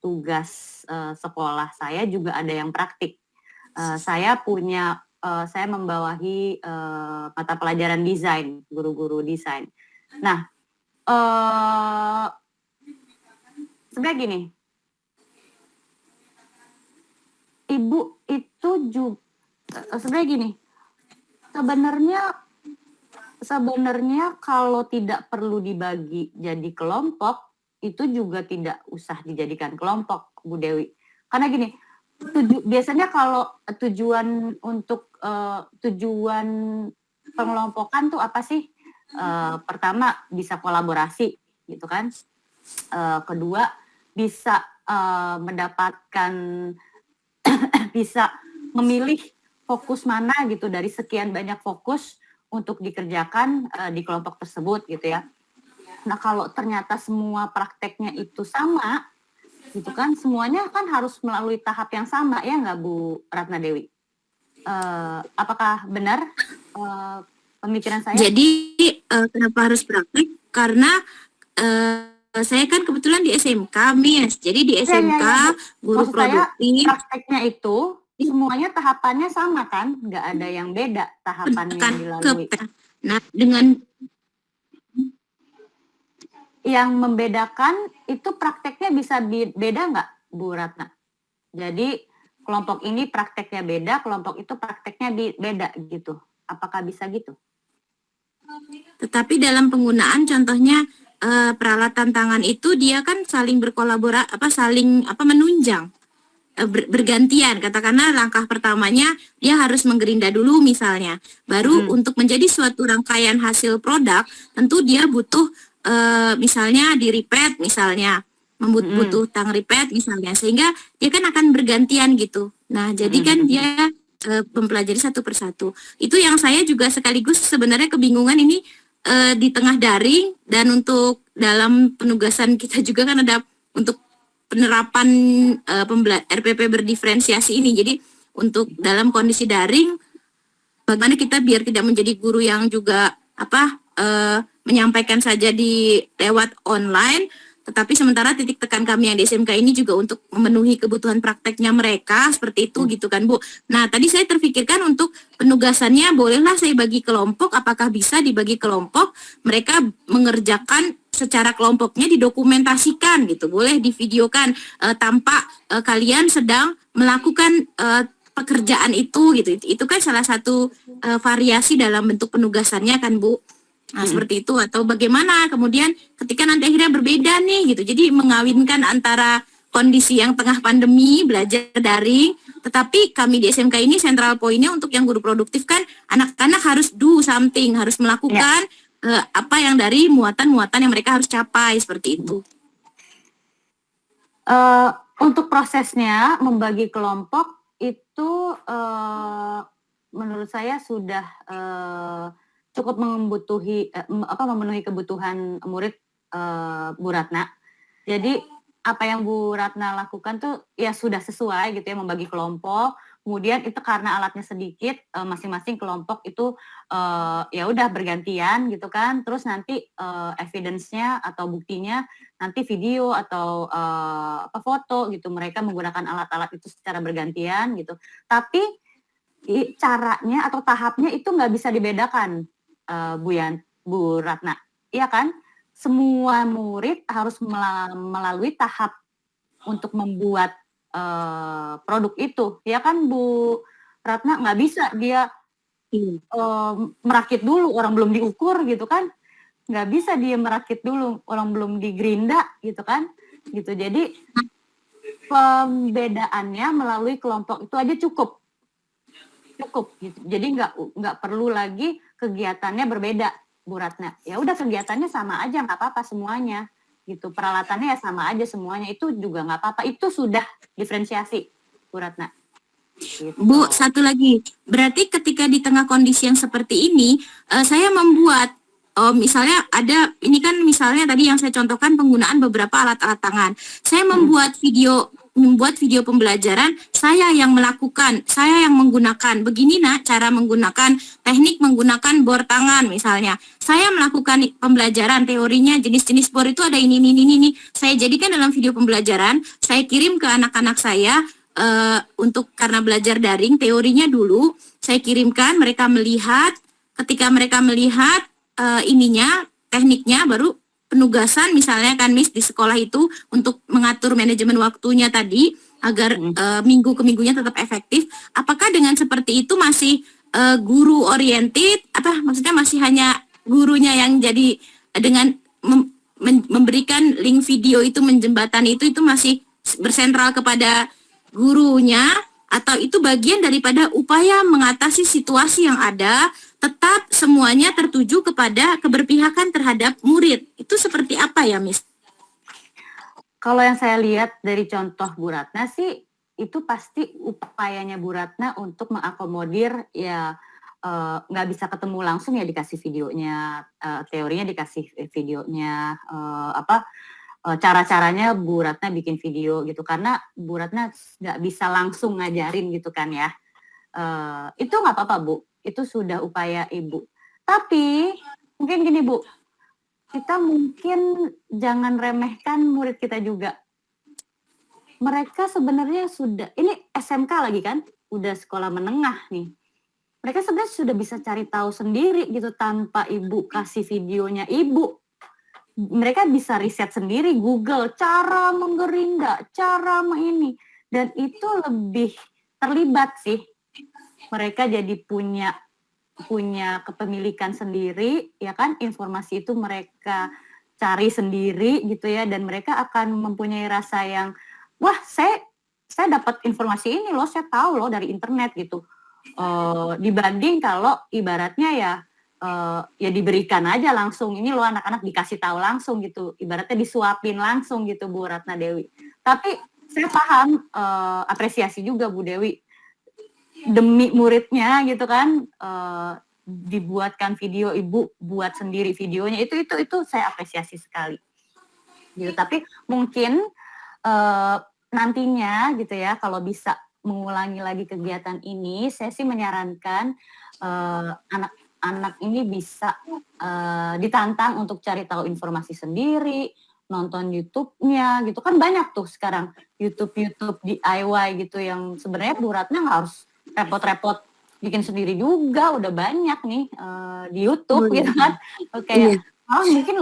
tugas sekolah saya juga ada yang praktik. Saya membawahi mata pelajaran desain, guru-guru desain. Nah, sebenarnya gini, Ibu itu juga sebenarnya gini, sebenarnya Sebenarnya kalau tidak perlu dibagi jadi kelompok, itu juga tidak usah dijadikan kelompok, Bu Dewi. Karena gini, biasanya kalau tujuan untuk tujuan pengelompokan tuh apa sih? Pertama bisa kolaborasi gitu kan. Kedua bisa mendapatkan bisa memilih fokus mana gitu dari sekian banyak fokus untuk dikerjakan di kelompok tersebut gitu ya. Nah kalau ternyata semua prakteknya itu sama, gitu kan, semuanya kan harus melalui tahap yang sama ya nggak Bu Ratna Dewi? Apakah benar pemikiran saya? Jadi kenapa harus praktek? Karena saya kan kebetulan di SMK, Miss. Jadi di SMK guru Maksud saya, produktif. prakteknya itu semuanya tahapannya sama kan? Nggak ada yang beda tahapannya yang dilalui. Nah, dengan yang membedakan itu prakteknya bisa beda nggak, Bu Ratna? Jadi kelompok ini prakteknya beda, kelompok itu prakteknya beda gitu. Apakah bisa gitu? Tetapi dalam penggunaan, contohnya peralatan tangan itu dia kan saling berkolaborasi, saling menunjang, bergantian. Katakanlah langkah pertamanya dia harus menggerinda dulu misalnya, baru untuk menjadi suatu rangkaian hasil produk, tentu dia butuh misalnya di repeat misalnya, butuh tang repeat misalnya, sehingga dia kan akan bergantian gitu. Nah jadi kan dia mempelajari satu persatu. Itu yang saya juga sekaligus sebenarnya kebingungan ini di tengah daring, dan untuk dalam penugasan kita juga kan ada untuk penerapan RPP berdiferensiasi ini. Jadi untuk dalam kondisi daring, bagaimana kita biar tidak menjadi guru yang juga menyampaikan saja di lewat online, tetapi sementara titik tekan kami yang di SMK ini juga untuk memenuhi kebutuhan prakteknya mereka, seperti itu gitu kan Bu. Nah tadi saya terfikirkan untuk penugasannya bolehlah saya bagi kelompok, apakah bisa dibagi kelompok, mereka mengerjakan secara kelompoknya didokumentasikan gitu, boleh divideokan tampak kalian sedang melakukan pekerjaan itu gitu. Itu kan salah satu variasi dalam bentuk penugasannya kan Bu. Nah seperti itu. Atau bagaimana kemudian ketika nanti akhirnya berbeda nih gitu, jadi mengawinkan antara kondisi yang tengah pandemi belajar daring, tetapi kami di SMK ini sentral poinnya untuk yang guru produktif kan anak-anak harus do something, harus melakukan apa yang dari muatan-muatan yang mereka harus capai, seperti itu. Untuk prosesnya membagi kelompok itu menurut saya sudah cukup memenuhi kebutuhan murid Bu Ratna. Jadi apa yang Bu Ratna lakukan tuh ya sudah sesuai gitu ya, membagi kelompok. Kemudian itu karena alatnya sedikit, masing-masing kelompok itu ya udah bergantian gitu kan. Terus nanti evidence-nya atau buktinya nanti video atau foto gitu. Mereka menggunakan alat-alat itu secara bergantian gitu. Tapi caranya atau tahapnya itu nggak bisa dibedakan, Bu Ratna, iya kan? Semua murid harus melalui tahap untuk membuat produk itu, ya kan Bu Ratna? Nggak bisa dia merakit dulu, orang belum diukur gitu kan? Nggak bisa dia merakit dulu, orang belum digerinda gitu kan? Gitu. Jadi pembedaannya melalui kelompok itu aja cukup gitu. Jadi nggak perlu lagi kegiatannya berbeda, Bu Ratna. Ya udah kegiatannya sama aja, nggak apa-apa semuanya gitu. Peralatannya ya sama aja semuanya, itu juga nggak apa-apa. Itu sudah diferensiasi, Bu Ratna. Gitu. Bu, satu lagi. Berarti ketika di tengah kondisi yang seperti ini, saya membuat misalnya ada, ini kan misalnya tadi yang saya contohkan penggunaan beberapa alat-alat tangan. Saya membuat video pembelajaran, saya yang melakukan, saya yang menggunakan. Begini nak cara menggunakan teknik menggunakan bor tangan misalnya. Saya melakukan pembelajaran, teorinya jenis-jenis bor itu ada ini. Saya jadikan dalam video pembelajaran, saya kirim ke anak-anak saya untuk karena belajar daring, teorinya dulu saya kirimkan, mereka melihat. Ketika mereka melihat tekniknya, baru penugasan misalnya kan Miss di sekolah itu untuk mengatur manajemen waktunya tadi agar minggu ke minggunya tetap efektif. Apakah dengan seperti itu masih guru oriented? Maksudnya masih hanya gurunya yang jadi dengan memberikan link video itu menjembatani itu masih bersentral kepada gurunya, atau itu bagian daripada upaya mengatasi situasi yang ada, tetap semuanya tertuju kepada keberpihakan terhadap murid. Itu seperti apa ya, Miss? Kalau yang saya lihat dari contoh Bu Ratna sih, itu pasti upayanya Bu Ratna untuk mengakomodir ya, nggak bisa ketemu langsung ya dikasih videonya, teorinya dikasih videonya, cara-caranya Bu Ratna bikin video gitu, karena Bu Ratna nggak bisa langsung ngajarin gitu kan ya. Itu nggak apa-apa Bu, itu sudah upaya Ibu. Tapi mungkin gini Bu, kita mungkin jangan remehkan murid kita juga. Mereka sebenarnya sudah, ini SMK lagi kan, udah sekolah menengah nih. Mereka sebenarnya sudah bisa cari tahu sendiri gitu tanpa Ibu kasih videonya Ibu. Mereka bisa riset sendiri, Google, cara menggerinda, cara ini. Dan itu lebih terlibat sih. Mereka jadi punya kepemilikan sendiri, ya kan, informasi itu mereka cari sendiri gitu ya, dan mereka akan mempunyai rasa yang, wah saya dapat informasi ini loh, saya tahu loh dari internet gitu. Dibanding kalau ibaratnya ya diberikan aja langsung, ini loh anak-anak dikasih tahu langsung gitu, ibaratnya disuapin langsung gitu Bu Ratna Dewi. Tapi saya paham, apresiasi juga Bu Dewi, demi muridnya gitu kan, dibuatkan video, Ibu buat sendiri videonya, itu saya apresiasi sekali gitu. Tapi mungkin nantinya gitu ya, kalau bisa mengulangi lagi kegiatan ini, saya sih menyarankan anak-anak ini bisa ditantang untuk cari tahu informasi sendiri, nonton YouTube-nya gitu kan, banyak tuh sekarang YouTube DIY gitu yang sebenarnya Bu Ratna nggak harus repot-repot bikin sendiri juga, udah banyak nih di YouTube gitu kan. Kayak mungkin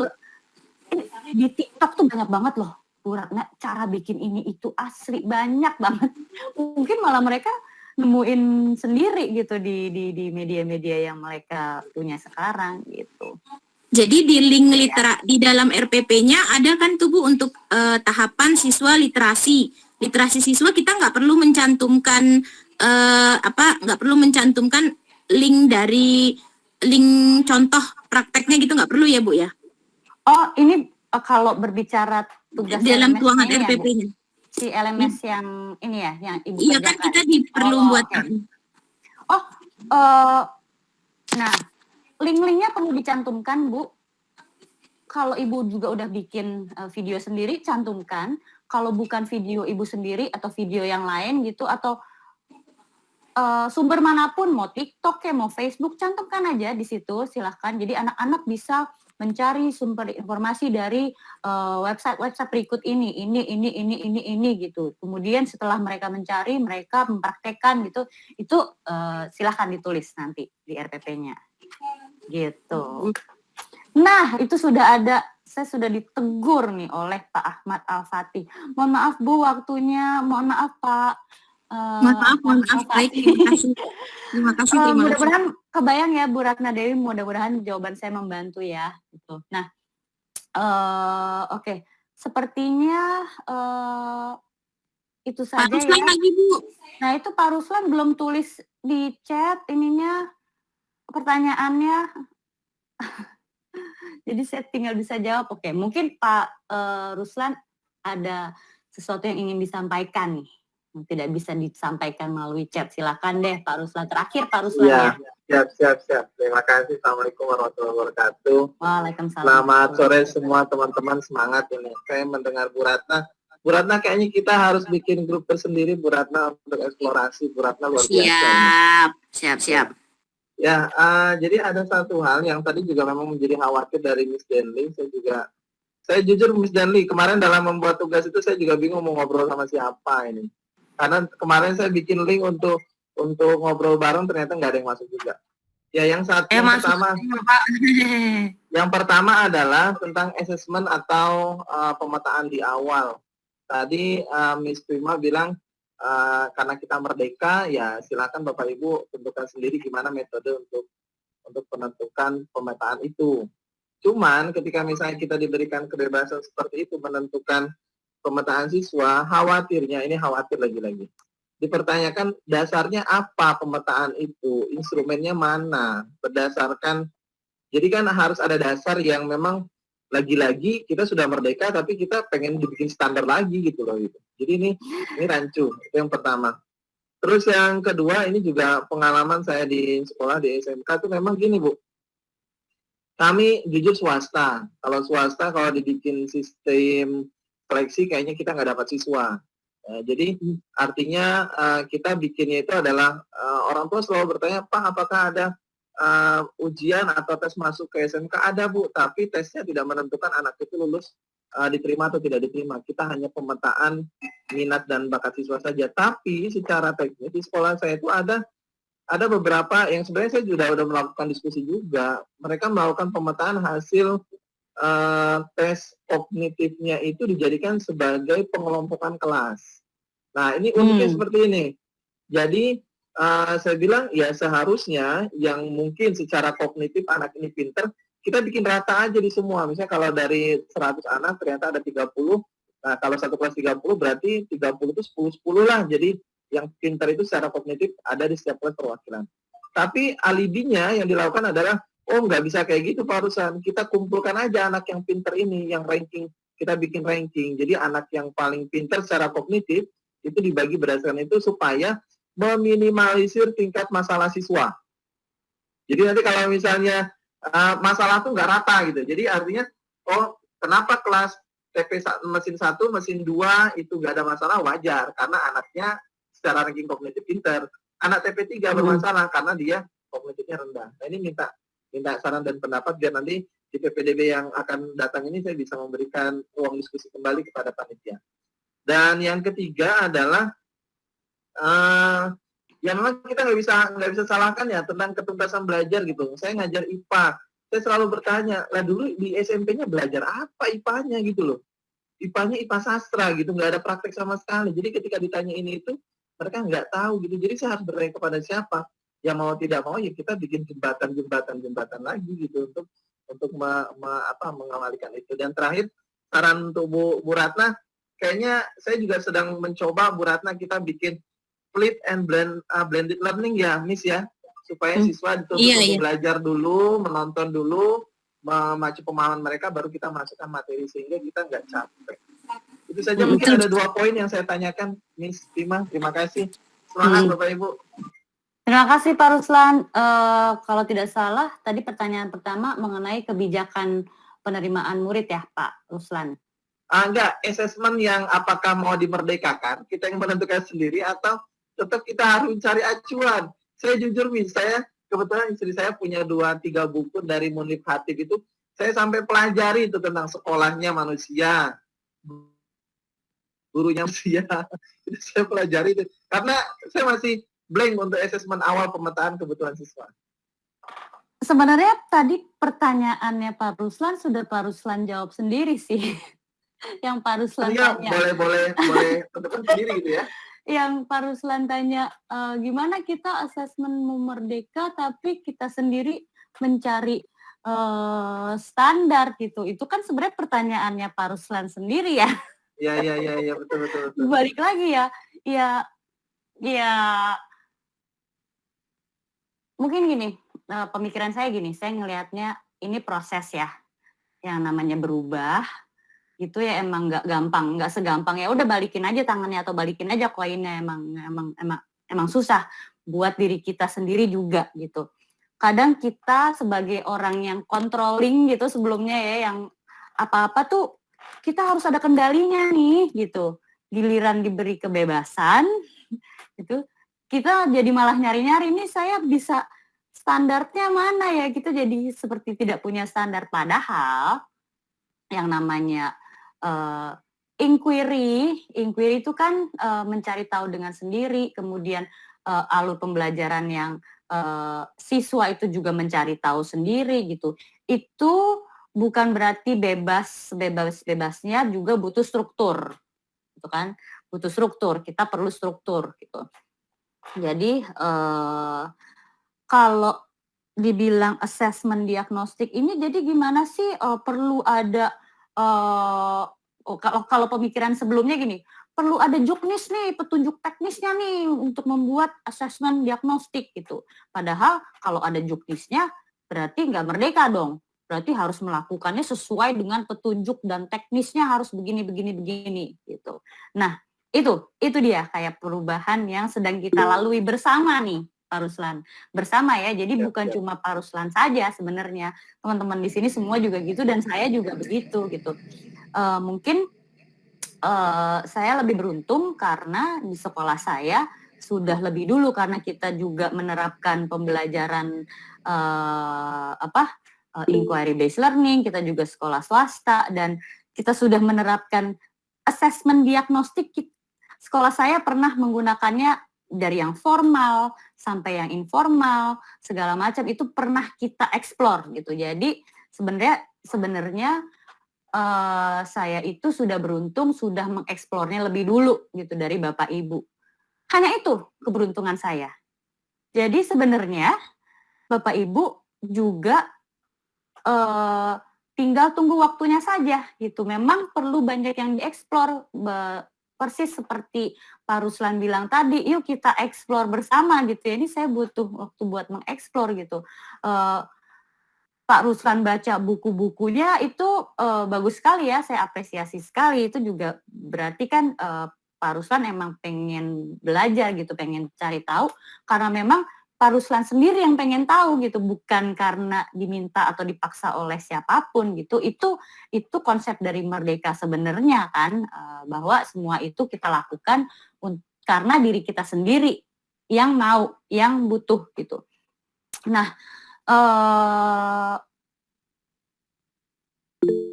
di TikTok tuh banyak banget loh Bu Ratna cara bikin ini itu, asli banyak banget. Mungkin malah mereka nemuin sendiri gitu di media-media yang mereka punya sekarang gitu. Jadi di link di dalam RPP-nya ada kan tuh Bu untuk tahapan siswa literasi. Literasi siswa kita nggak perlu mencantumkan nggak perlu mencantumkan link dari link contoh prakteknya gitu, nggak perlu ya Bu ya? Oh ini kalau berbicara tugas dalam LMS tuangan ini RPP-nya. Si LMS yang ini ya, yang Ibu Iya kan kita perlu buat. Okay. Nah link-linknya perlu dicantumkan Bu. Kalau Ibu juga udah bikin video sendiri, cantumkan. Kalau bukan video Ibu sendiri atau video yang lain gitu, atau sumber manapun, mau TikTok ya, mau Facebook, cantumkan aja di situ, silahkan. Jadi anak-anak bisa mencari sumber informasi dari website berikut ini gitu. Kemudian setelah mereka mencari, mereka mempraktekkan gitu, itu silahkan ditulis nanti di RPP-nya. Gitu. Nah, itu sudah ada, saya sudah ditegur nih oleh Pak Ahmad Al-Fatih. Mohon maaf Bu waktunya, mohon maaf Pak. Mohon maaf, baik, terima kasih. Mudah-mudahan kebayang ya Bu Ratna Dewi, mudah-mudahan jawaban saya membantu ya. Gitu. Nah, oke. Sepertinya itu saja Pak Ruslan ya. lagi Bu. Nah itu Pak Ruslan belum tulis di chat ininya pertanyaannya. Jadi saya tinggal bisa jawab. Oke, mungkin Pak Ruslan ada sesuatu yang ingin disampaikan nih, yang tidak bisa disampaikan melalui chat. Silakan deh Pak Ruslan. Terakhir Pak Ruslan ya. Siap. Terima kasih. Assalamualaikum warahmatullahi wabarakatuh. Waalaikumsalam. Selamat sore semua teman-teman, semangat ini. Saya mendengar Bu Ratna. Bu Ratna kayaknya kita harus bikin grup tersendiri Bu Ratna untuk eksplorasi. Bu Ratna luar biasa. Siap. Ya, jadi ada satu hal yang tadi juga memang menjadi khawatir dari Miss Denli. Saya jujur Miss Denli, kemarin dalam membuat tugas itu saya juga bingung mau ngobrol sama siapa ini. Karena kemarin saya bikin link untuk ngobrol bareng, ternyata nggak ada yang masuk juga. Ya, yang pertama adalah tentang assessment atau pemetaan di awal. Tadi Miss Prima bilang karena kita merdeka, ya silakan Bapak Ibu tentukan sendiri gimana metode untuk untuk menentukan pemetaan itu. Cuman ketika misalnya kita diberikan kebebasan seperti itu menentukan pemetaan siswa, khawatirnya, ini khawatir lagi-lagi, dipertanyakan dasarnya apa pemetaan itu, instrumennya mana, berdasarkan, jadi kan harus ada dasar yang memang lagi-lagi kita sudah merdeka tapi kita pengen dibikin standar lagi gitu loh gitu. Jadi ini rancu, itu yang pertama. Terus yang kedua, ini juga pengalaman saya di sekolah di SMK tuh memang gini Bu, kami jujur swasta. Kalau swasta kalau dibikin sistem seleksi kayaknya kita nggak dapat siswa. Jadi artinya kita bikinnya itu adalah orang tua selalu bertanya, Pak apakah ada ujian atau tes masuk ke SMK? Ada Bu, tapi tesnya tidak menentukan anak itu lulus diterima atau tidak diterima. Kita hanya pemetaan minat dan bakat siswa saja. Tapi secara teknis di sekolah saya itu ada beberapa yang sebenarnya saya sudah melakukan diskusi juga. Mereka melakukan pemetaan hasil tes kognitifnya itu dijadikan sebagai pengelompokan kelas. Nah, ini uniknya seperti ini. Jadi, saya bilang ya seharusnya yang mungkin secara kognitif anak ini pinter, kita bikin rata aja di semua. Misalnya kalau dari 100 anak ternyata ada 30, nah kalau satu kelas 30 berarti 30 itu 10-10 lah. Jadi, yang pintar itu secara kognitif ada di setiap kelas perwakilan. Tapi alibinya yang dilakukan adalah, oh nggak bisa kayak gitu Pak Ruslan, kita kumpulkan aja anak yang pintar ini, yang ranking, kita bikin ranking. Jadi anak yang paling pintar secara kognitif, itu dibagi berdasarkan itu supaya meminimalisir tingkat masalah siswa. Jadi nanti kalau misalnya masalah tuh nggak rata gitu, jadi artinya, oh kenapa kelas TP mesin 1, mesin 2 itu nggak ada masalah, wajar, karena anaknya secara ranking kognitif pintar. Anak TP3 bermasalah karena dia kognitifnya rendah. Nah ini minta saran dan pendapat biar nanti di PPDB yang akan datang ini saya bisa memberikan ruang diskusi kembali kepada panitia. Dan yang ketiga adalah yang memang kita nggak bisa salahkan ya tentang ketuntasan belajar gitu. Saya ngajar IPA, saya selalu bertanya, lah dulu di SMP-nya belajar apa IPA-nya gitu loh. IPA-nya IPA sastra gitu, nggak ada praktek sama sekali. Jadi ketika ditanya ini itu mereka nggak tahu gitu. Jadi saya harus bertanya kepada siapa. Ya mau tidak mau ya kita bikin jembatan lagi gitu untuk mengawalikan itu. Dan terakhir saran untuk Bu Ratna, kayaknya saya juga sedang mencoba Bu Ratna kita bikin split and blended learning ya Miss ya, supaya siswa betul-betul belajar dulu, menonton dulu, memacu pemahaman mereka, baru kita masukkan materi sehingga kita nggak capek. Itu saja mungkin ada 2 poin yang saya tanyakan, Miss Tima. Terima kasih. Semangat Bapak Ibu. Terima kasih Pak Ruslan. Kalau tidak salah, tadi pertanyaan pertama mengenai kebijakan penerimaan murid ya Pak Ruslan. Enggak, assessment yang apakah mau dimerdekakan, kita yang menentukan sendiri atau tetap kita harus cari acuan. Saya jujur Miss, saya kebetulan istri saya punya 2-3 buku dari Munif Hatib itu, saya sampai pelajari itu tentang sekolahnya manusia, gurunya manusia, itu saya pelajari itu. Karena saya masih blank untuk asesmen awal pemetaan kebutuhan siswa. Sebenarnya tadi pertanyaannya Pak Ruslan sudah Pak Ruslan jawab sendiri sih. Yang Pak Ruslan tanya. Boleh tentukan sendiri gitu ya. Yang Pak Ruslan tanya, gimana kita asesmen merdeka tapi kita sendiri mencari standar gitu. Itu kan sebenarnya pertanyaannya Pak Ruslan sendiri ya. Iya, betul. Balik lagi ya mungkin gini, pemikiran saya gini, saya ngelihatnya ini proses ya, yang namanya berubah, itu ya emang nggak gampang, nggak segampang ya udah balikin aja tangannya atau balikin aja koinnya, emang susah buat diri kita sendiri juga gitu. Kadang kita sebagai orang yang controlling gitu sebelumnya ya, yang apa-apa tuh kita harus ada kendalinya nih gitu. Giliran diberi kebebasan gitu, kita jadi malah nyari-nyari nih saya bisa standarnya mana ya, kita jadi seperti tidak punya standar. Padahal yang namanya inquiry itu kan mencari tahu dengan sendiri, kemudian alur pembelajaran yang siswa itu juga mencari tahu sendiri gitu. Itu bukan berarti bebasnya juga butuh struktur, gitu kan? Butuh struktur, kita perlu struktur gitu. Jadi kalau dibilang assessment diagnostik ini jadi gimana sih, perlu ada, kalau pemikiran sebelumnya gini, perlu ada juknis nih, petunjuk teknisnya nih untuk membuat assessment diagnostik gitu. Padahal kalau ada juknisnya berarti nggak merdeka dong, berarti harus melakukannya sesuai dengan petunjuk dan teknisnya harus begini begini begini gitu. Nah itu dia kayak perubahan yang sedang kita lalui bersama nih, Pak Ruslan. Bersama ya, jadi bukan cuma Pak Ruslan saja sebenarnya, teman-teman di sini semua juga gitu dan saya juga begitu gitu. Mungkin saya lebih beruntung karena di sekolah saya sudah lebih dulu karena kita juga menerapkan pembelajaran inquiry based learning, kita juga sekolah swasta dan kita sudah menerapkan assessment diagnostik. Sekolah saya pernah menggunakannya dari yang formal sampai yang informal, segala macam itu pernah kita explore gitu. Jadi sebenarnya saya itu sudah beruntung sudah mengeksplornya lebih dulu gitu dari Bapak Ibu. Hanya itu keberuntungan saya. Jadi sebenarnya Bapak Ibu juga tinggal tunggu waktunya saja gitu. Memang perlu banyak yang dieksplor, persis seperti Pak Ruslan bilang tadi, yuk kita eksplor bersama gitu ya. Ini saya butuh waktu buat mengeksplor gitu. Pak Ruslan baca buku-bukunya itu bagus sekali ya, saya apresiasi sekali. Itu juga berarti kan Pak Ruslan emang pengen belajar gitu, pengen cari tahu. Karena memang Pak Ruslan sendiri yang pengen tahu gitu, bukan karena diminta atau dipaksa oleh siapapun gitu. Itu konsep dari Merdeka sebenarnya kan, bahwa semua itu kita lakukan karena diri kita sendiri yang mau, yang butuh gitu. Nah,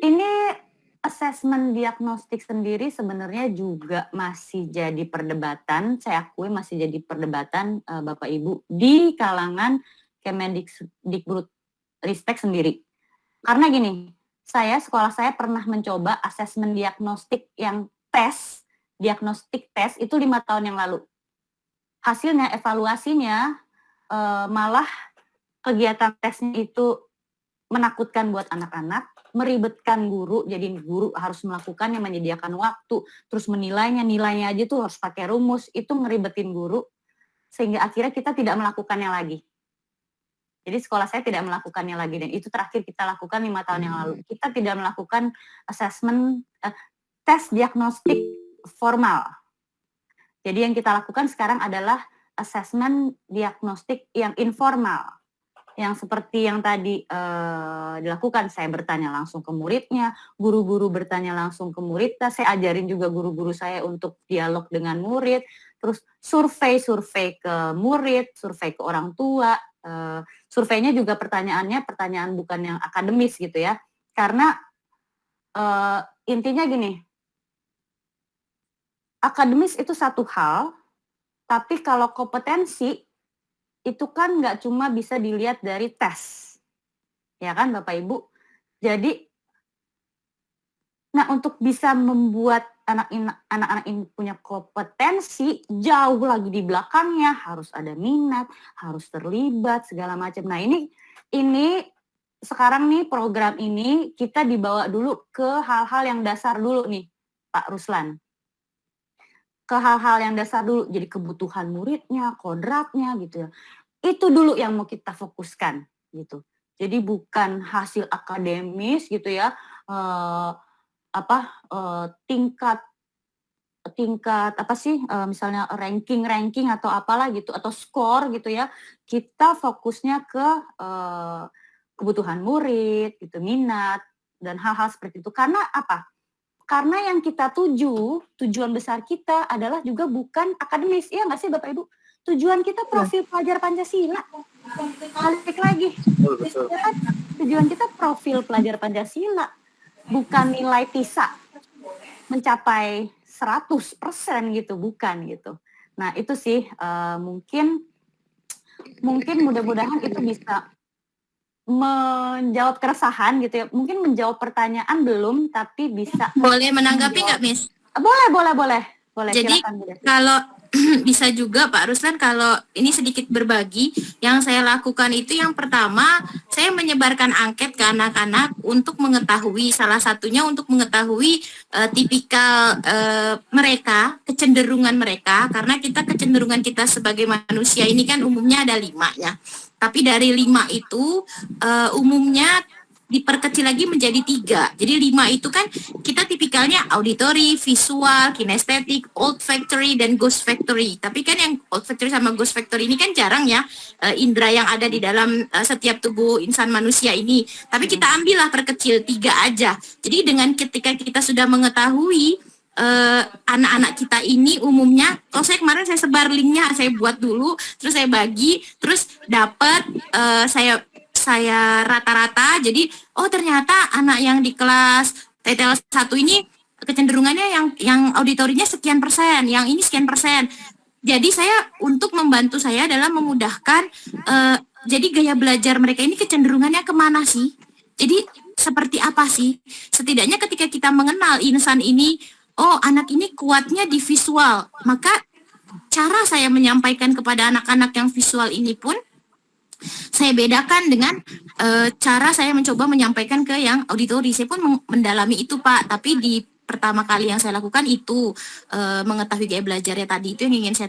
ini assessment diagnostik sendiri sebenarnya juga masih jadi perdebatan, saya akui masih jadi perdebatan Bapak Ibu di kalangan Kemendikbudristek sendiri. Karena gini, sekolah saya pernah mencoba assessment diagnostik yang diagnostik tes itu 5 tahun yang lalu. Hasilnya, evaluasinya malah kegiatan tesnya itu menakutkan buat anak-anak, meribetkan guru, jadi guru harus melakukannya, menyediakan waktu, terus nilainya aja tuh harus pakai rumus, itu ngeribetin guru, sehingga akhirnya kita tidak melakukannya lagi. Jadi sekolah saya tidak melakukannya lagi, dan itu terakhir kita lakukan 5 tahun yang lalu. Kita tidak melakukan assessment, tes diagnostik formal. Jadi yang kita lakukan sekarang adalah assessment diagnostik yang informal. Yang seperti yang tadi dilakukan, saya bertanya langsung ke muridnya, guru-guru bertanya langsung ke muridnya, saya ajarin juga guru-guru saya untuk dialog dengan murid, terus survei ke murid, survei ke orang tua, surveinya juga pertanyaan bukan yang akademis gitu ya, karena intinya gini, akademis itu satu hal, tapi kalau kompetensi itu kan nggak cuma bisa dilihat dari tes, ya kan Bapak Ibu. Jadi, nah untuk bisa membuat anak-anak ini punya kompetensi, jauh lagi di belakangnya, harus ada minat, harus terlibat, segala macam. Nah ini sekarang nih program ini kita dibawa dulu ke hal-hal yang dasar dulu nih, Pak Ruslan. Ke hal-hal yang dasar dulu, jadi kebutuhan muridnya, kodratnya gitu ya. Itu dulu yang mau kita fokuskan gitu. Jadi bukan hasil akademis gitu ya, tingkat apa sih, misalnya ranking atau apalah gitu, atau skor gitu ya. Kita fokusnya ke kebutuhan murid, gitu, minat, dan hal-hal seperti itu. Karena apa? Karena yang kita tujuan besar kita adalah juga bukan akademis, iya nggak sih Bapak Ibu? Tujuan kita profil pelajar Pancasila. Balik lagi. Ya kan? Tujuan kita profil pelajar Pancasila, bukan nilai PISA mencapai 100% gitu, bukan gitu. Nah itu sih mungkin mudah-mudahan itu bisa menjawab keresahan gitu ya, mungkin menjawab pertanyaan belum, tapi bisa. Boleh menanggapi nggak, Miss? Boleh. Jadi silakan, boleh. bisa juga Pak Ruslan kalau ini sedikit berbagi. Yang saya lakukan itu yang pertama, saya menyebarkan angket ke anak-anak untuk mengetahui, salah satunya untuk mengetahui tipikal mereka, kecenderungan mereka, karena kecenderungan kita sebagai manusia ini kan umumnya ada 5 ya. Tapi dari 5 itu umumnya diperkecil lagi menjadi 3. Jadi 5 itu kan kita tipikalnya auditory, visual, kinestetik, olfactory, dan gustatory. Tapi kan yang olfactory sama gustatory ini kan jarang ya indera yang ada di dalam setiap tubuh insan manusia ini. Tapi kita ambillah perkecil 3 aja. Jadi dengan ketika kita sudah mengetahui anak-anak kita ini umumnya, kalau saya kemarin saya sebar linknya, saya buat dulu, terus saya bagi, terus dapat saya rata-rata, jadi oh ternyata anak yang di kelas TTL 1 ini kecenderungannya yang auditorinya sekian persen, yang ini sekian persen. Jadi saya untuk membantu saya dalam memudahkan, jadi gaya belajar mereka ini kecenderungannya kemana sih? Jadi seperti apa sih? Setidaknya ketika kita mengenal insan ini, oh anak ini kuatnya di visual, maka cara saya menyampaikan kepada anak-anak yang visual ini pun saya bedakan dengan cara saya mencoba menyampaikan ke yang auditori. Saya pun mendalami itu Pak, tapi di pertama kali yang saya lakukan itu mengetahui gaya belajarnya tadi, itu yang ingin saya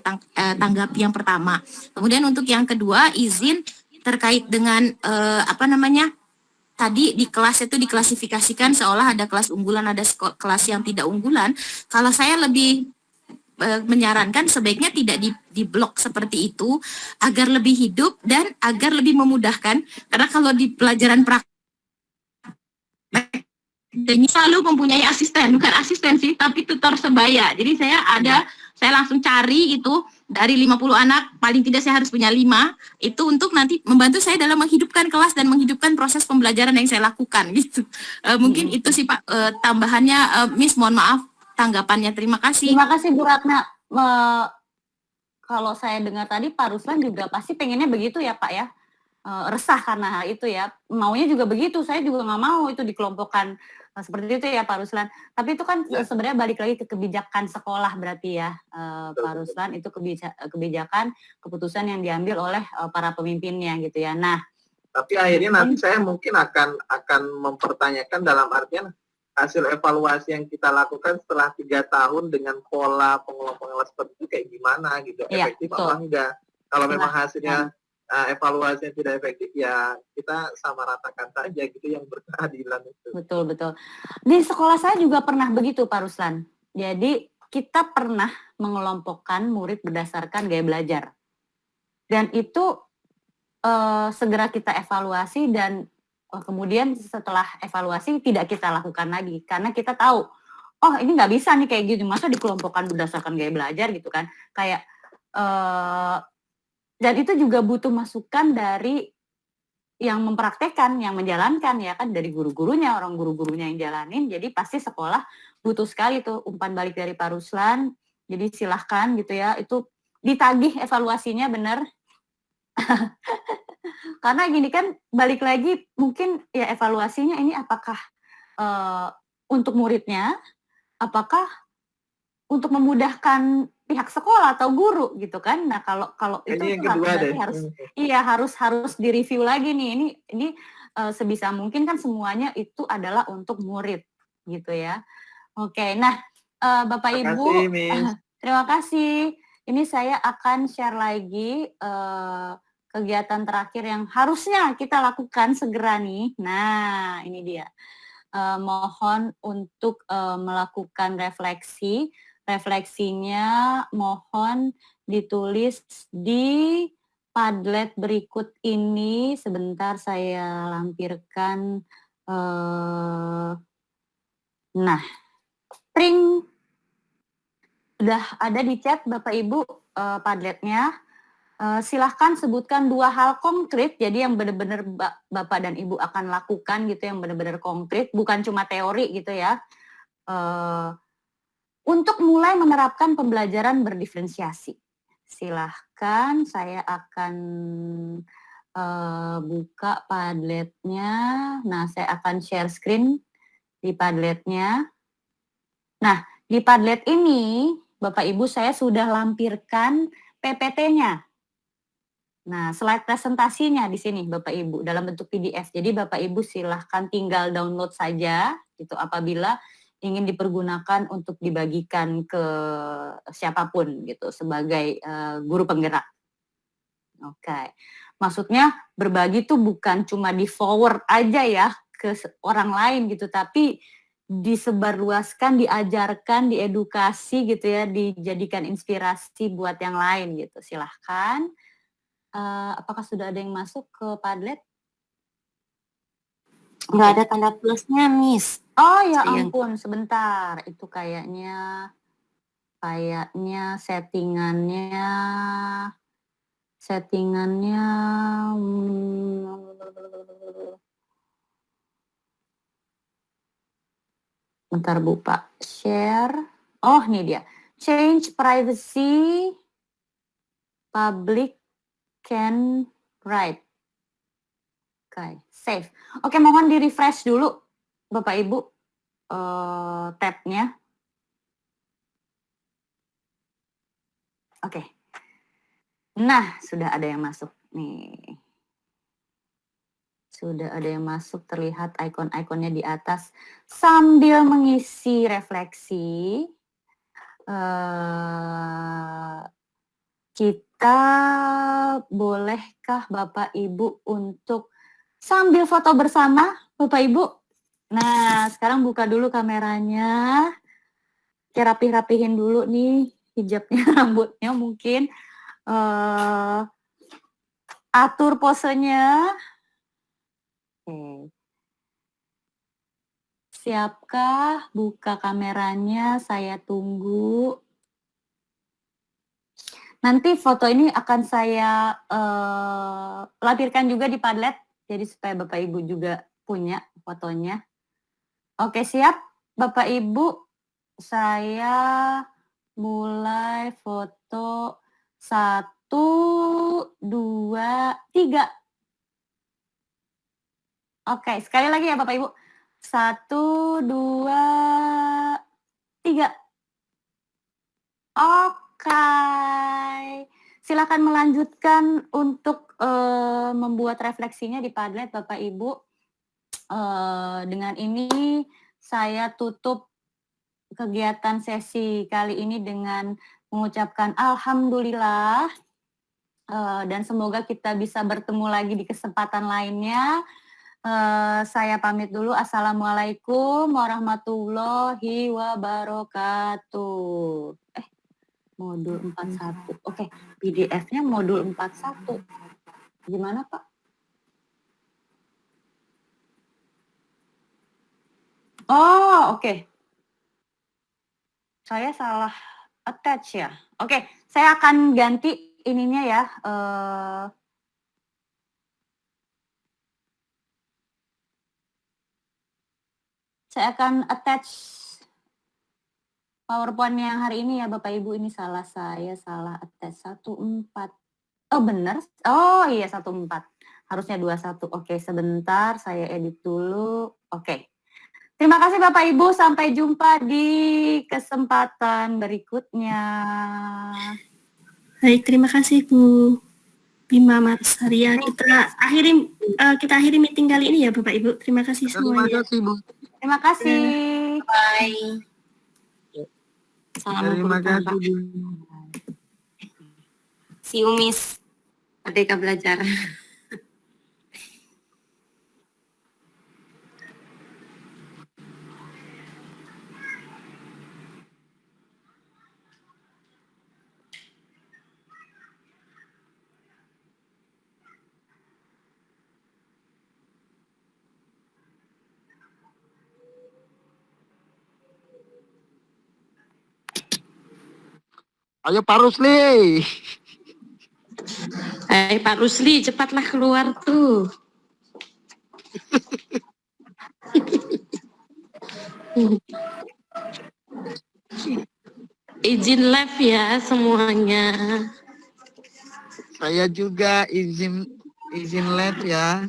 tanggapi yang pertama. Kemudian untuk yang kedua, izin terkait dengan tadi di kelas itu diklasifikasikan seolah ada kelas unggulan, ada kelas yang tidak unggulan. Kalau saya lebih menyarankan sebaiknya tidak diblok seperti itu agar lebih hidup dan agar lebih memudahkan, karena kalau di pelajaran praktik ini selalu mempunyai asisten, bukan asisten sih tapi tutor sebaya. Jadi saya langsung cari itu dari 50 anak paling tidak saya harus punya 5 itu untuk nanti membantu saya dalam menghidupkan kelas dan menghidupkan proses pembelajaran yang saya lakukan gitu. Mungkin itu sih Pak tambahannya. Miss, mohon maaf tanggapannya. Terima kasih. Terima kasih Bu Ratna. Kalau saya dengar tadi Pak Ruslan juga pasti pengennya begitu ya Pak ya. Resah karena hal itu ya. Maunya juga begitu. Saya juga nggak mau itu dikelompokkan seperti itu ya Pak Ruslan. Tapi itu kan sebenarnya balik lagi ke kebijakan sekolah berarti ya Pak Ruslan. Itu kebijakan, keputusan yang diambil oleh para pemimpinnya gitu ya. Nah, tapi akhirnya nanti saya mungkin akan mempertanyakan dalam artian hasil evaluasi yang kita lakukan setelah 3 tahun dengan pola pengelolaan seperti itu kayak gimana gitu, iya, efektif betul. apa enggak. Kalau memang hasilnya evaluasi yang tidak efektif ya kita sama ratakan saja gitu, yang berkeadilan itu. Betul. Di sekolah saya juga pernah begitu Pak Ruslan. Jadi kita pernah mengelompokkan murid berdasarkan gaya belajar. Dan itu segera kita evaluasi dan kemudian setelah evaluasi tidak kita lakukan lagi karena kita tahu ini nggak bisa nih kayak gitu, masa dikelompokkan berdasarkan gaya belajar gitu kan, kayak dan itu juga butuh masukan dari yang mempraktekkan, yang menjalankan ya kan, dari guru-gurunya, orang guru-gurunya yang jalanin. Jadi pasti sekolah butuh sekali tuh umpan balik dari Pak Ruslan. Jadi silahkan gitu ya, itu ditagih evaluasinya benar. Karena gini kan, balik lagi mungkin ya evaluasinya ini apakah untuk muridnya, apakah untuk memudahkan pihak sekolah atau guru gitu kan. Nah kalau itu yang kedua berarti harus direview lagi nih. Ini sebisa mungkin kan semuanya itu adalah untuk murid gitu ya. Oke, nah Bapak Ibu, terima kasih. Ini saya akan share lagi kegiatan terakhir yang harusnya kita lakukan segera nih. Nah, ini dia. Mohon untuk melakukan refleksi. Refleksinya mohon ditulis di Padlet berikut ini. Sebentar saya lampirkan. Nah, pring. Sudah ada di chat Bapak Ibu Padletnya. Silahkan sebutkan 2 hal konkret, jadi yang benar-benar Bapak dan Ibu akan lakukan gitu, yang benar-benar konkret, bukan cuma teori gitu ya. Untuk mulai menerapkan pembelajaran berdiferensiasi. Silahkan, saya akan buka Padletnya. Nah, saya akan share screen di Padletnya. Nah, di Padlet ini Bapak Ibu saya sudah lampirkan PPT-nya. Nah, slide presentasinya di sini Bapak Ibu dalam bentuk PDF. Jadi Bapak Ibu silahkan tinggal download saja gitu apabila ingin dipergunakan untuk dibagikan ke siapapun gitu sebagai guru penggerak. Oke. Maksudnya berbagi tuh bukan cuma di forward aja ya ke orang lain gitu, tapi disebarluaskan, diajarkan, diedukasi gitu ya, dijadikan inspirasi buat yang lain gitu. Silahkan. Apakah sudah ada yang masuk ke Padlet? Nggak ada tanda plusnya, Miss. Oh ya Sayang. ampun, sebentar. Itu kayaknya settingannya bentar Bu Pak, share. Oh ini dia, change privacy, public can write. Oke, save. Oke, mohon di refresh dulu Bapak Ibu tab-nya. Oke. Nah, sudah ada yang masuk nih. Sudah ada yang masuk, terlihat ikon-ikonnya di atas. Sambil mengisi refleksi, kita bolehkah Bapak Ibu untuk sambil foto bersama, Bapak Ibu? Nah, sekarang buka dulu kameranya. Rapih-rapihin dulu nih hijabnya, rambutnya mungkin. Atur posenya. Oke. Siapkah? Buka kameranya, saya tunggu. Nanti foto ini akan saya lampirkan juga di Padlet, jadi supaya Bapak Ibu juga punya fotonya. Oke, siap Bapak Ibu, saya mulai foto 1, 2, 3. Oke, sekali lagi ya Bapak Ibu. 1, 2, 3. Oke. Silakan melanjutkan untuk membuat refleksinya di Padlet Bapak Ibu. Dengan ini saya tutup kegiatan sesi kali ini dengan mengucapkan alhamdulillah dan semoga kita bisa bertemu lagi di kesempatan lainnya. Saya pamit dulu. Assalamualaikum warahmatullahi wabarakatuh. Modul 41. Oke, PDF-nya modul 41. Gimana, Pak? Oh, oke. Saya salah attach ya. Oke, saya akan ganti ininya ya. Saya akan attach PowerPoint yang hari ini ya Bapak Ibu. Ini salah saya, salah attach 14. Oh benar. Oh iya 14. Harusnya 21. Oke, sebentar saya edit dulu. Oke. Terima kasih Bapak Ibu, sampai jumpa di kesempatan berikutnya. Baik, terima kasih Bu Bima Marsaria. Kita akhiri meeting kali ini ya Bapak Ibu. Terima kasih semuanya. Terima kasih Bu. Terima kasih. Bye. Salam Terima kasih Bu. See you, Miss. Merdeka Belajar. Ayo Pak Rusli. Hai Pak Rusli, cepatlah keluar tuh. Izin live ya semuanya. Saya juga izin live ya.